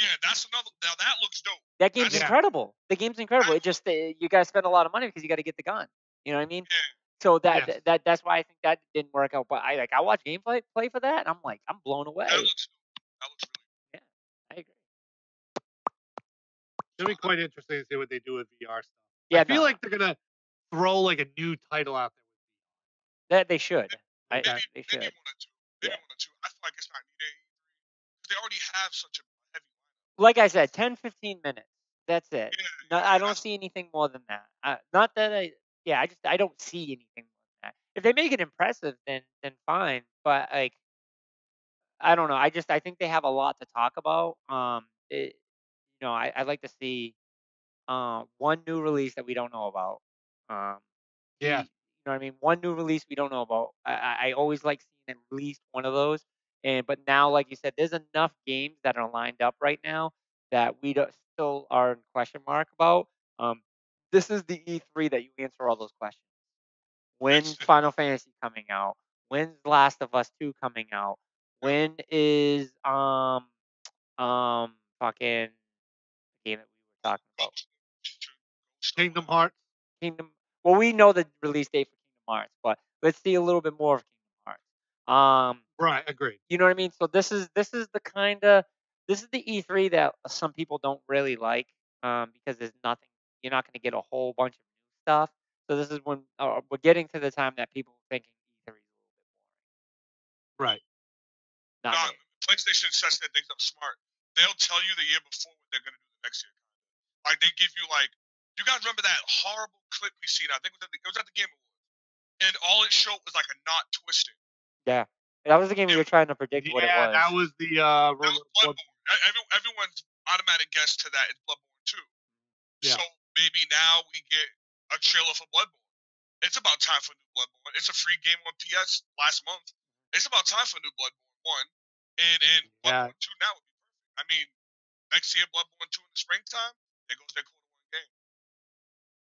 Yeah, that's another. Now that looks dope. That game's incredible. The game's incredible. It just you guys spend a lot of money because you got to get the gun. You know what I mean? Yeah. So that's why I think that didn't work out. But I watch gameplay play for that, and I'm blown away. That looks really. Yeah, I agree. It'll be quite interesting to see what they do with VR stuff. Yeah, I feel like they're gonna throw like a new title out there. That they should. They should. Maybe one or two. I feel like it's not needed. They already have such a heavy lineup. Like I said, 10, 15 minutes. That's it. I don't see anything more than that. Not that I don't see anything more than that. If they make it impressive, then fine. But like, I don't know. I think they have a lot to talk about. I'd like to see one new release that we don't know about. You know what I mean? One new release we don't know about. I always like seeing at least one of those. But now, like you said, there's enough games that are lined up right now that we still are in question mark about. This is the E3 that you answer all those questions. When's Final Fantasy coming out? When's Last of Us 2 coming out? When is fucking game that we were talking about? Kingdom Hearts. Well, we know the release date for Kingdom Hearts, but let's see a little bit more of Kingdom Hearts. Right, agreed. You know what I mean? So this is the E3 that some people don't really like because there's nothing. You're not going to get a whole bunch of new stuff. So this is when we're getting to the time that people are thinking E3 is a little bit boring. Right. PlayStation sets their things up smart. They'll tell you the year before what they're going to do the next year. Like they give you like, you guys remember that horrible clip we seen? I think it was at the Game Awards, and all it showed was like a knot twisting. Yeah, that was the game we were trying to predict what it was. Yeah, that was the Bloodborne. Everyone's automatic guess to that is Bloodborne 2. Yeah. So maybe now we get a trailer for Bloodborne. It's about time for new Bloodborne. It's a free game on PS last month. It's about time for new Bloodborne 1. And Bloodborne 2 now would be perfect. I mean, next year, Bloodborne 2 in the springtime, there goes their quarter-one game.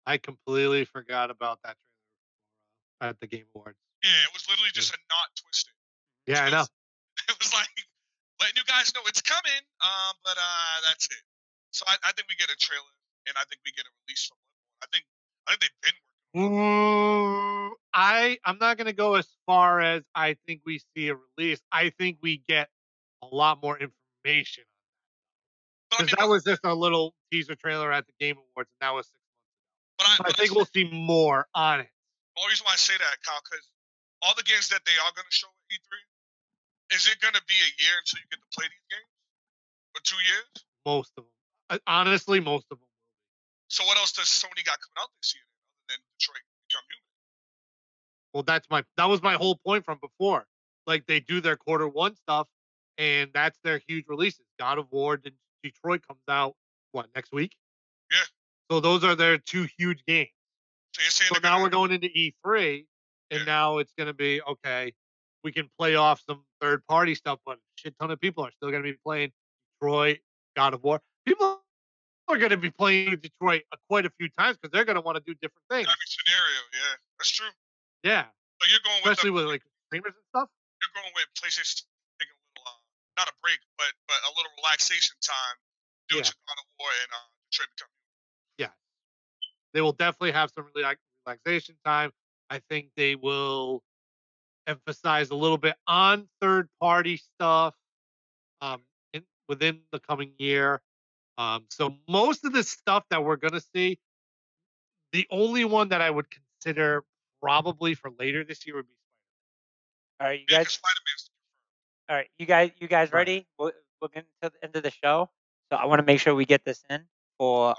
I completely forgot about that trailer at the Game Awards. Yeah, it was literally just a knot twisted. Yeah, I know. It was like letting you guys know it's coming, but that's it. So I think we get a trailer, and I think we get a release from Bloodborne. I think they've been working. I'm not gonna go as far as I think we see a release. I think we get a lot more information on that. Because that was just a little teaser trailer at the Game Awards, and that was 6 months ago. But I think we'll see more on it. only reason why I say that, Kyle, because all the games that they are going to show at E3, is it going to be a year until you get to play these games? Or 2 years? Most of them. Honestly, most of them will be. So what else does Sony got coming out this year other than Detroit Become Human? Well, that was my whole point from before. Like they do their quarter 1 stuff, and that's their huge releases. God of War, Detroit comes out next week? Yeah. So those are their 2 huge games. So you're saying so now we're going into E3, and now it's going to be okay. We can play off some third-party stuff, but a shit ton of people are still going to be playing Detroit, God of War. People are going to be playing Detroit quite a few times because they're going to want to do different things. Every scenario, yeah, that's true. Yeah. So you're going especially with like streamers and stuff. You're going with PlayStation taking a little, not a break, but a little relaxation time due to God of War and Detroit Become Human. Yeah. They will definitely have some relaxation time. I think they will emphasize a little bit on third-party stuff within the coming year. So most of the stuff that we're going to see, the only one that I would consider probably for later this year would be Spider-Man. All right, you guys. All right, you guys ready? We're getting to the end of the show, so I want to make sure we get this in for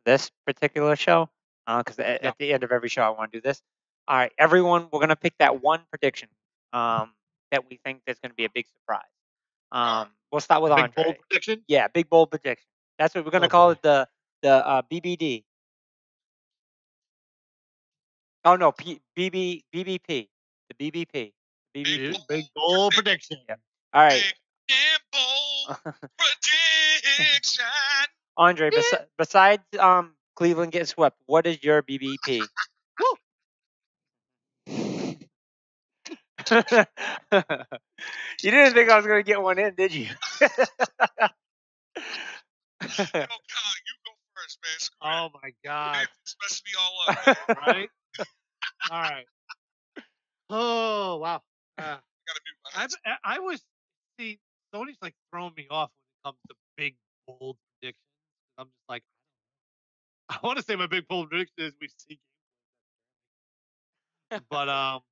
this particular show, because at the end of every show I want to do this. All right, everyone, we're gonna pick that one prediction that we think there's gonna be a big surprise. We'll start with Andre. Big bold prediction? Yeah, big bold prediction. That's what we're gonna call it. The BBD. Oh no, BBP. The BBP. Big bold prediction. Yeah. All right. Big and bold prediction. Andre, besides Cleveland getting swept, what is your BBP? You didn't think I was going to get one in, did you? Yo, Kyle, you go first, man. Oh my God. It's messing me all up, man. Right? All right. Oh wow. I was Sony's like throwing me off when it comes to big bold predictions. I'm just like, I want to say my big bold prediction is we see but well,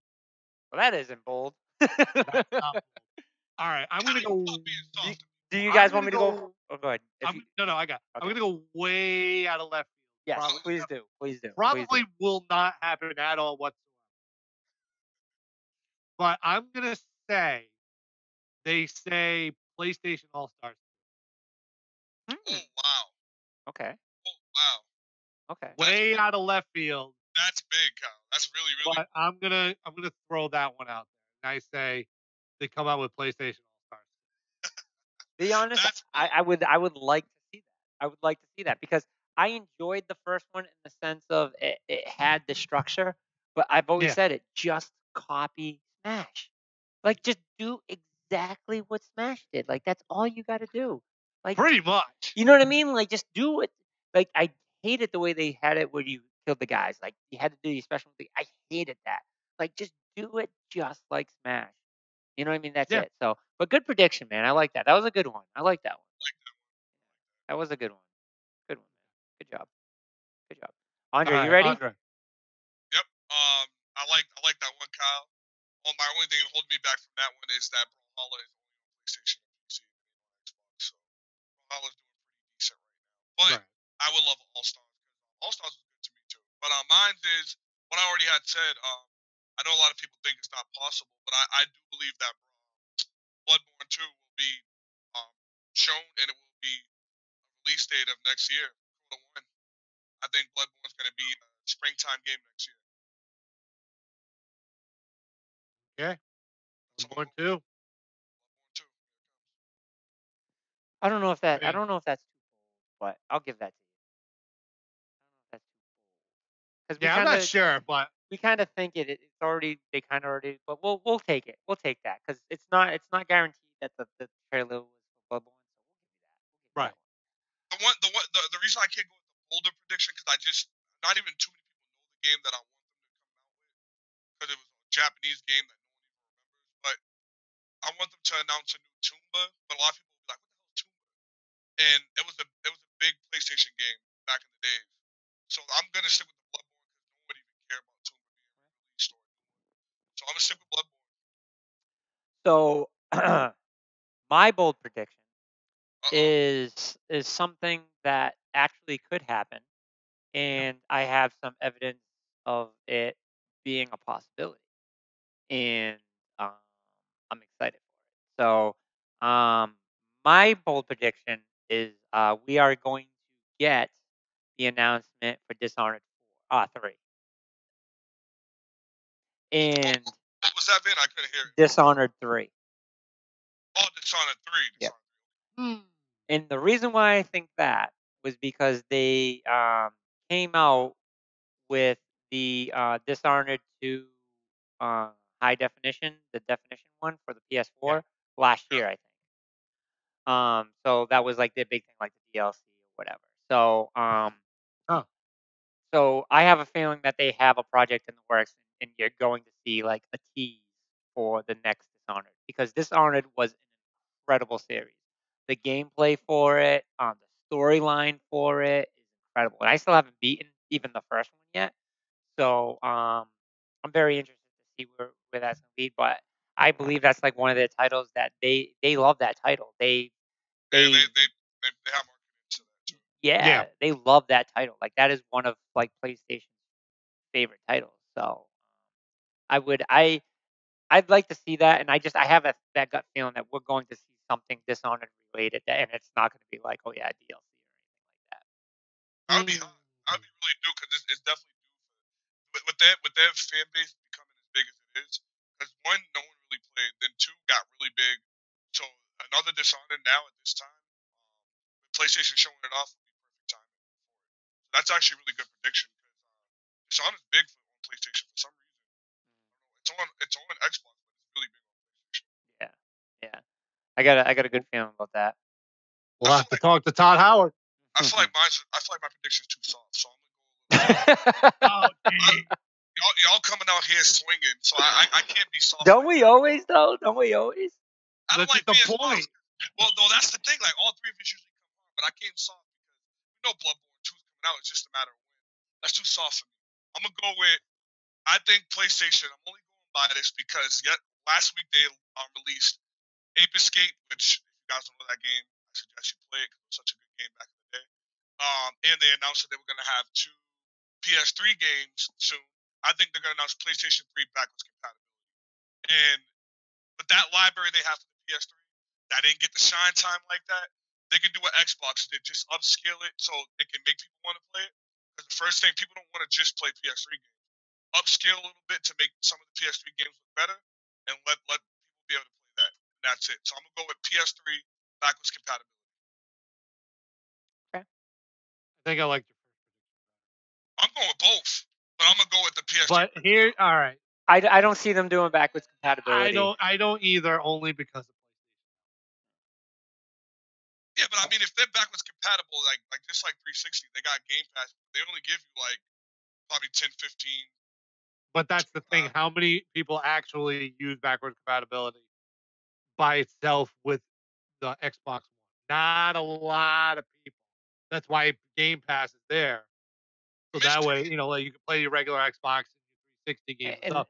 that isn't bold. That's not bold. All right, I'm gonna go. Do you guys want me to go? Oh, go ahead. No, I got. Okay. I'm gonna go way out of left field. Yes, please do. Please do. Probably will not happen at all whatsoever. But I'm gonna say they say PlayStation All Stars. Oh wow. Okay. Oh wow. Okay. Way out of left field. That's big, Kyle. That's really, really. But I'm gonna throw that one out there. And I say they come out with PlayStation All Stars. Be honest, I would like to see that. I would like to see that because I enjoyed the first one in the sense of it had the structure, but I've always said it, just copy Smash. Like just do exactly what Smash did. Like that's all you got to do. Like pretty much. You know what I mean? Like just do it. Like I hated the way they had it where you killed the guys. Like you had to do these special things. I hated that. Like just do it just like Smash. You know what I mean? That's it. So, but good prediction, man. I like that. That was a good one. I like that one. That was a good one. Good one, man. Good job. Good job. Andre, you ready? Andre. Yep. I like that one, Kyle. My only thing holding me back from that one is that Brawlhalla is only on PlayStation and PC and Xbox. So Brawlhalla is doing pretty decent right now. But I would love All Stars. All Stars is good to me too. But mine is what I already had said. I know a lot of people think it's not possible, but I do believe that Bloodborne 2 will be shown and it will be a release date of next year. I think Bloodborne's going to be a springtime game next year. Okay. Bloodborne 2. I don't know if that's too bold, but I'll give that to you. I don't know if that's too bold. Yeah, I'm not sure, but we kind of think it's already. They kind of already, but we'll take it. We'll take that because it's not guaranteed that the trailer was for Bloodborne. So we'll give you that. The reason I can't go with the bolder prediction because not even too many people know the game that I want them to come out with because it was a Japanese game that no one even remembers. But I want them to announce a new Tomba, but a lot of people will be like, "What the hell is Tomba?" And it was a big PlayStation game back in the days. So I'm gonna stick with the Bloodborne because no one would even care about Tomba being So my bold prediction Uh-oh. is something that actually could happen, and I have some evidence of it being a possibility, and um, I'm excited for it. So, my bold prediction is we are going to get the announcement for Dishonored 3, and What was that, Vin? I couldn't hear it. Dishonored 3. Oh, Dishonored 3. Yeah. Dishonored. And the reason why I think that was because they came out with the Dishonored 2 high definition, the definition one for the PS4 last year, I think. So that was like the big thing, like the DLC or whatever. So, so I have a feeling that they have a project in the works, and you're going to see like a tease for the next Dishonored, because Dishonored was an incredible series. The gameplay for it, the storyline for it is incredible, and I still haven't beaten even the first one yet. So I'm very interested to see where that's gonna lead. But I believe that's like one of the titles that they love that title. They have marketing into that too. yeah, they love that title. Like that is one of like PlayStation's favorite titles. So I'd like to see that, and I have that gut feeling that we're going to see something Dishonored related, and it's not going to be like, oh yeah, DLC or anything like that. I'd be really due, because it's definitely due with that fan base becoming as big as it is. Because one, no one really played. Then two, got really big. So another Dishonored now at this time, with PlayStation showing it off, would be perfect timing for it. So that's actually a really good prediction, because Dishonored's big on PlayStation for some reason. I don't know. It's on Xbox, but it's really big on PlayStation. Yeah. I got a good feeling about that. We'll have to talk to Todd Howard. I feel like my prediction's too soft, so I'm gonna go. Y'all coming out here swinging, so I can't be soft. Don't we always though? Don't we always? I don't That's like the being point. soft. Well, no, that's the thing. Like all three of us usually come on, but I came soft because we know Bloodborne 2's coming out. It's just a matter of when. That's too soft for me. I'm gonna go with. I think PlayStation. I'm only going by this because last week they released Ape Escape, which if you guys don't know that game, I suggest you play it because it was such a good game back in the day. And they announced that they were gonna have 2 PS3 games soon. I think they're gonna announce PlayStation 3 backwards compatibility. And with that library they have for the PS3, that didn't get the shine time like that. They can do what Xbox did, just upscale it so it can make people want to play it. Because the first thing, people don't want to just play PS3 games. Upscale a little bit to make some of the PS3 games look better, and let people be able to play that. And that's it. So I'm gonna go with PS3 backwards compatibility. Okay. I think I like your first prediction. I'm going with both, but I'm gonna go with the PS3. But here, all right. I don't see them doing backwards compatibility. I don't either, only because of PlayStation. Yeah, but I mean, if they're backwards compatible, like just like 360, they got Game Pass. They only give you like probably 10, 15. But that's the thing. How many people actually use backwards compatibility by itself with the Xbox One? Not a lot of people. That's why Game Pass is there. So that way, like you can play your regular Xbox and your 360 games and stuff.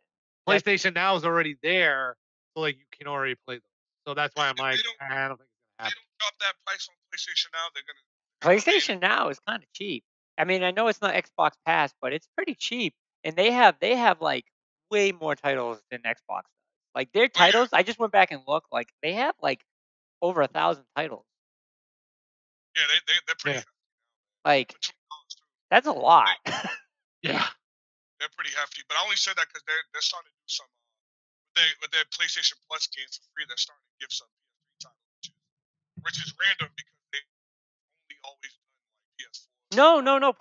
PlayStation Now is already there, so like you can already play them. So that's why I'm like, I don't think it's gonna happen. They don't drop that price on PlayStation Now. They're gonna. PlayStation Now is kind of cheap. I mean, I know it's not Xbox Pass, but it's pretty cheap, and they have like way more titles than Xbox does. Like their titles, I just went back and looked. Like they have like over 1,000 titles. Yeah, they're pretty. Like that's a lot. Yeah, they're pretty hefty. But I only said that because they're starting to do some with their PlayStation Plus games for free. They're starting to give some PS3 titles, which is random because they only always done like PS4. No.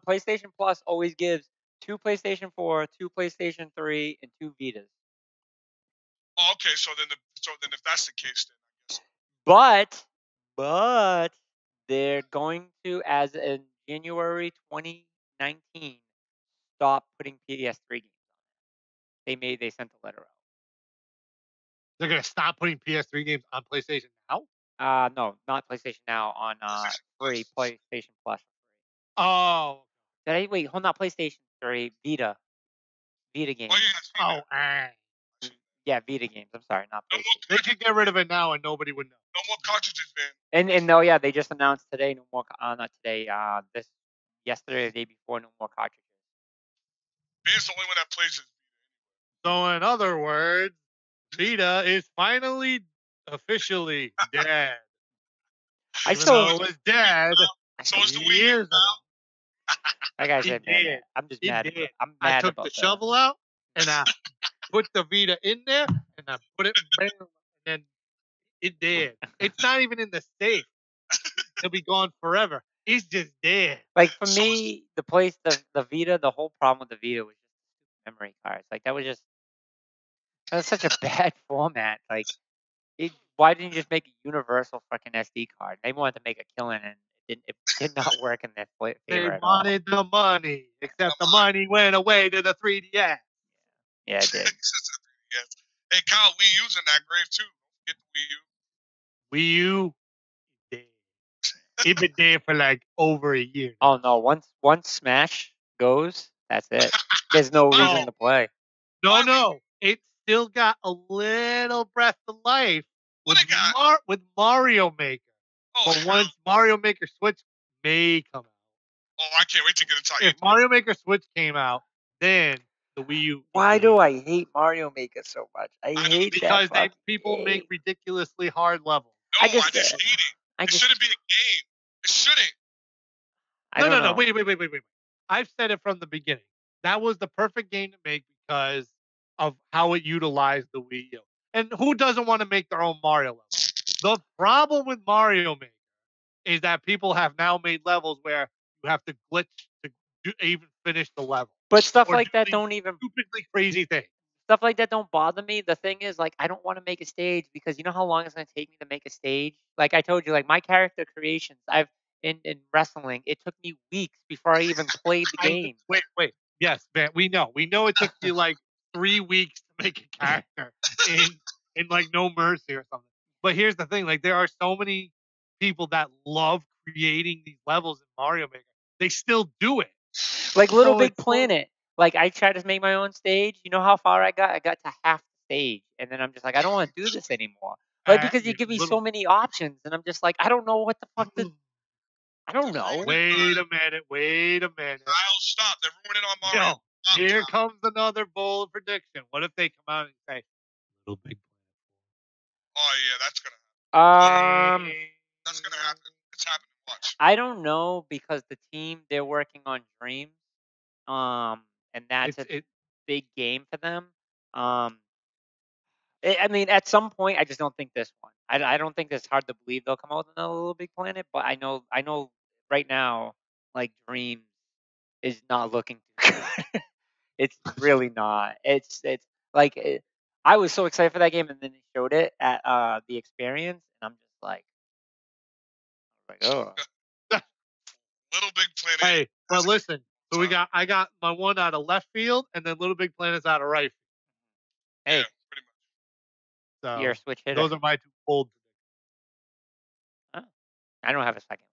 PlayStation Plus always gives 2 PlayStation 4, 2 PlayStation 3, and 2 Vitas. Oh, okay. So then if that's the case, then I guess. But they're going to, as in January 2019, stop putting PS3 games on it. They sent a letter out. They're gonna stop putting PS3 games on PlayStation Now? No, not PlayStation Now, on free PlayStation Plus. Oh. Did I wait? Hold on, PlayStation 3 Vita games. Oh yeah. Yeah, Vita games. I'm sorry, not No PlayStation. more They could get rid of it now and nobody would know. No more cartridges, man. And no, yeah, they just announced today. No more. Not today. This yesterday, or the day before. No more cartridges. Ben's the only one that plays it. So in other words, Vita is finally officially dead. I Even still. though it was dead So is the Wii U years ago. Like I It said, man, did. I'm just It mad. did. I'm I mad took the about that. shovel out and I put the Vita in there and I put it bang, and it did. It's not even in the safe. It'll be gone forever. It's just dead. Like for me, the Vita, the whole problem with the Vita was just memory cards. Like that was such a bad format. Like why didn't you just make a universal fucking SD card? They wanted to make a killing and it did not work in their favor They at all. wanted the money, except the money went away to the 3DS. Yeah, it did. Yes. Hey, Kyle, Wii U's in that grave too. Don't forget the Wii U. Wii U, dead. It been dead for like over a year. Oh no, once Smash goes, that's it. There's no reason to play. No. It still got a little breath of life What it got? with Mario Maker. Oh, But once Mario Maker Switch may come out. Oh, I can't wait to get inside. If Mario Maker Switch came out, then the Wii U. Why do I hate Mario Maker so much? I hate because that people game. make ridiculously hard levels. No, I just hate it. It shouldn't be a game. It shouldn't. No. Wait. I've said it from the beginning. That was the perfect game to make because of how it utilized the Wii U. And who doesn't want to make their own Mario level? The problem with Mario Maker is that people have now made levels where you have to glitch to even finish the level. But stuff like that don't even stupidly crazy things. Stuff like that don't bother me. The thing is, like, I don't want to make a stage because you know how long it's going to take me to make a stage. Like I told you, like my character creations, in wrestling, it took me weeks before I even played the game. Wait. Yes, man, we know it took you like 3 weeks to make a character in like No Mercy or something. But here's the thing: like there are so many people that love creating these levels in Mario Maker. They still do it. Like Little Big Planet. Like I tried to make my own stage. You know how far I got? I got to half the stage, and then I'm just like, I don't want to do this anymore. Like because you give me so many options, and I'm just like, I don't know what the fuck to. I don't know. Wait a minute. I'll stop. They're ruining on Mario. Here comes another bold prediction. What if they come out and say, Little Big Planet? Oh yeah, that's gonna happen. Um, That's gonna happen. It's happening. Watch. I don't know because the team they're working on Dreams, and that's a big game for them. I mean, at some point, I just don't think this one. I don't think it's hard to believe they'll come out with another Little Big Planet, but I know right now, like Dreams is not looking too good. It's really not. It's like I was so excited for that game, and then they showed it at the experience, and I'm just like oh. Little Big Planet. Hey, well, listen. So I got my one out of left field, and then Little Big Planet's out of right field. Hey, yeah, pretty much. So you're a switch hitter. Those are my 2 bold. Oh, I don't have a second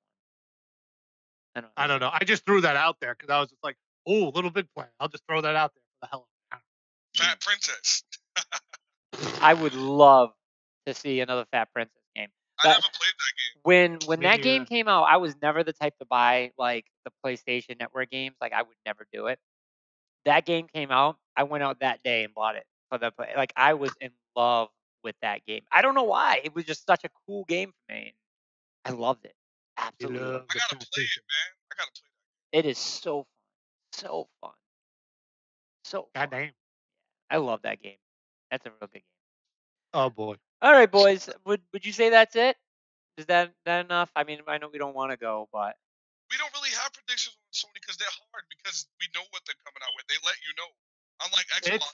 one. I don't know. I just threw that out there because I was just like, oh, Little Big Planet. I'll just throw that out there for the hell of it. Fat Princess. I would love to see another Fat Princess game. I never played that game. When that game came out, I was never the type to buy like the PlayStation Network games. Like I would never do it. That game came out. I went out that day and bought it for the play. Like I was in love with that game. I don't know why. It was just such a cool game for me. I loved it. Absolutely. I gotta play it, man. I gotta play that. It is so fun. So fun. So fun. Goddamn. I love that game. That's a real good game. Oh boy. All right, boys. Would you say that's it? Is that enough? I mean, I know we don't want to go, but we don't really have predictions on Sony because they're hard because we know what they're coming out with. They let you know. Unlike Xbox.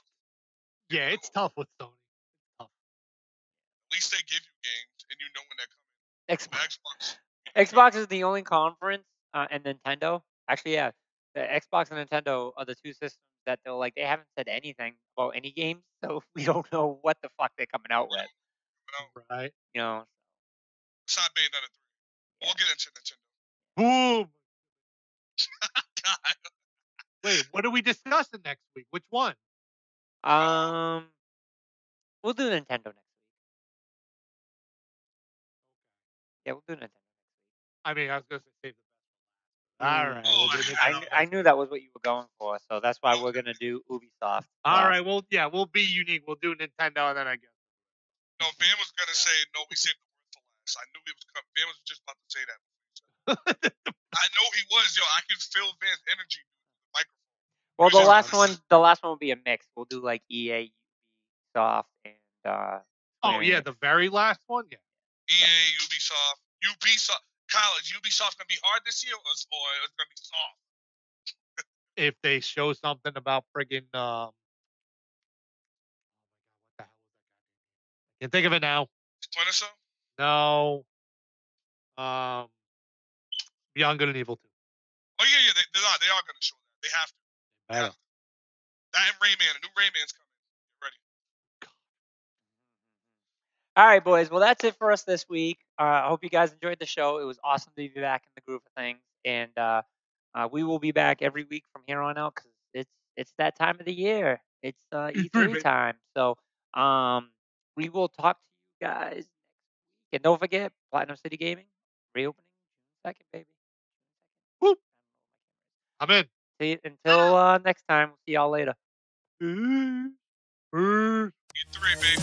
It's tough with Sony. It's tough. At least they give you games and you know when they're coming. Xbox is the only conference, and Nintendo. Actually, yeah, the Xbox and Nintendo are the 2 systems that they haven't said anything about any games, so we don't know what the fuck they're coming out with. Right. You know. Besides Bayonetta 3. We'll get into Nintendo. Boom. God. Wait, what are we discussing next week? Which one? We'll do Nintendo next week. Yeah, we'll do Nintendo. I mean, I was going to save the best. All right. Oh, We'll do Nintendo I knew that was what you were going for, so that's why we're gonna do Ubisoft. All right. Well, yeah, we'll be unique. We'll do Nintendo, and then I guess. No, Van was gonna say no. We saved the word for last. I knew he was. Van was just about to say that. I know he was. Yo, I can feel Van's energy. Microphone. Well, the last one will be a mix. We'll do like EA, Ubisoft, and oh yeah, the very last one. Yeah. EA, Ubisoft. College, Ubisoft's gonna be hard this year, or it's gonna be soft. If they show something about friggin' oh my god, what the hell was that? Can't think of it now. Splinter Cell? No. Beyond Good and Evil 2. Oh yeah, they are gonna show that. They have to. Yeah. That and Rayman, a new Rayman's coming. Get ready. All right, boys. Well, that's it for us this week. I hope you guys enjoyed the show. It was awesome to be back in the groove of things, and we will be back every week from here on out because it's that time of the year. It's E3 time, so we will talk to you guys next week. And don't forget, Platinum City Gaming reopening June 2nd, baby. Woo. I'm in. See, until next time. We'll see y'all later. E3, baby.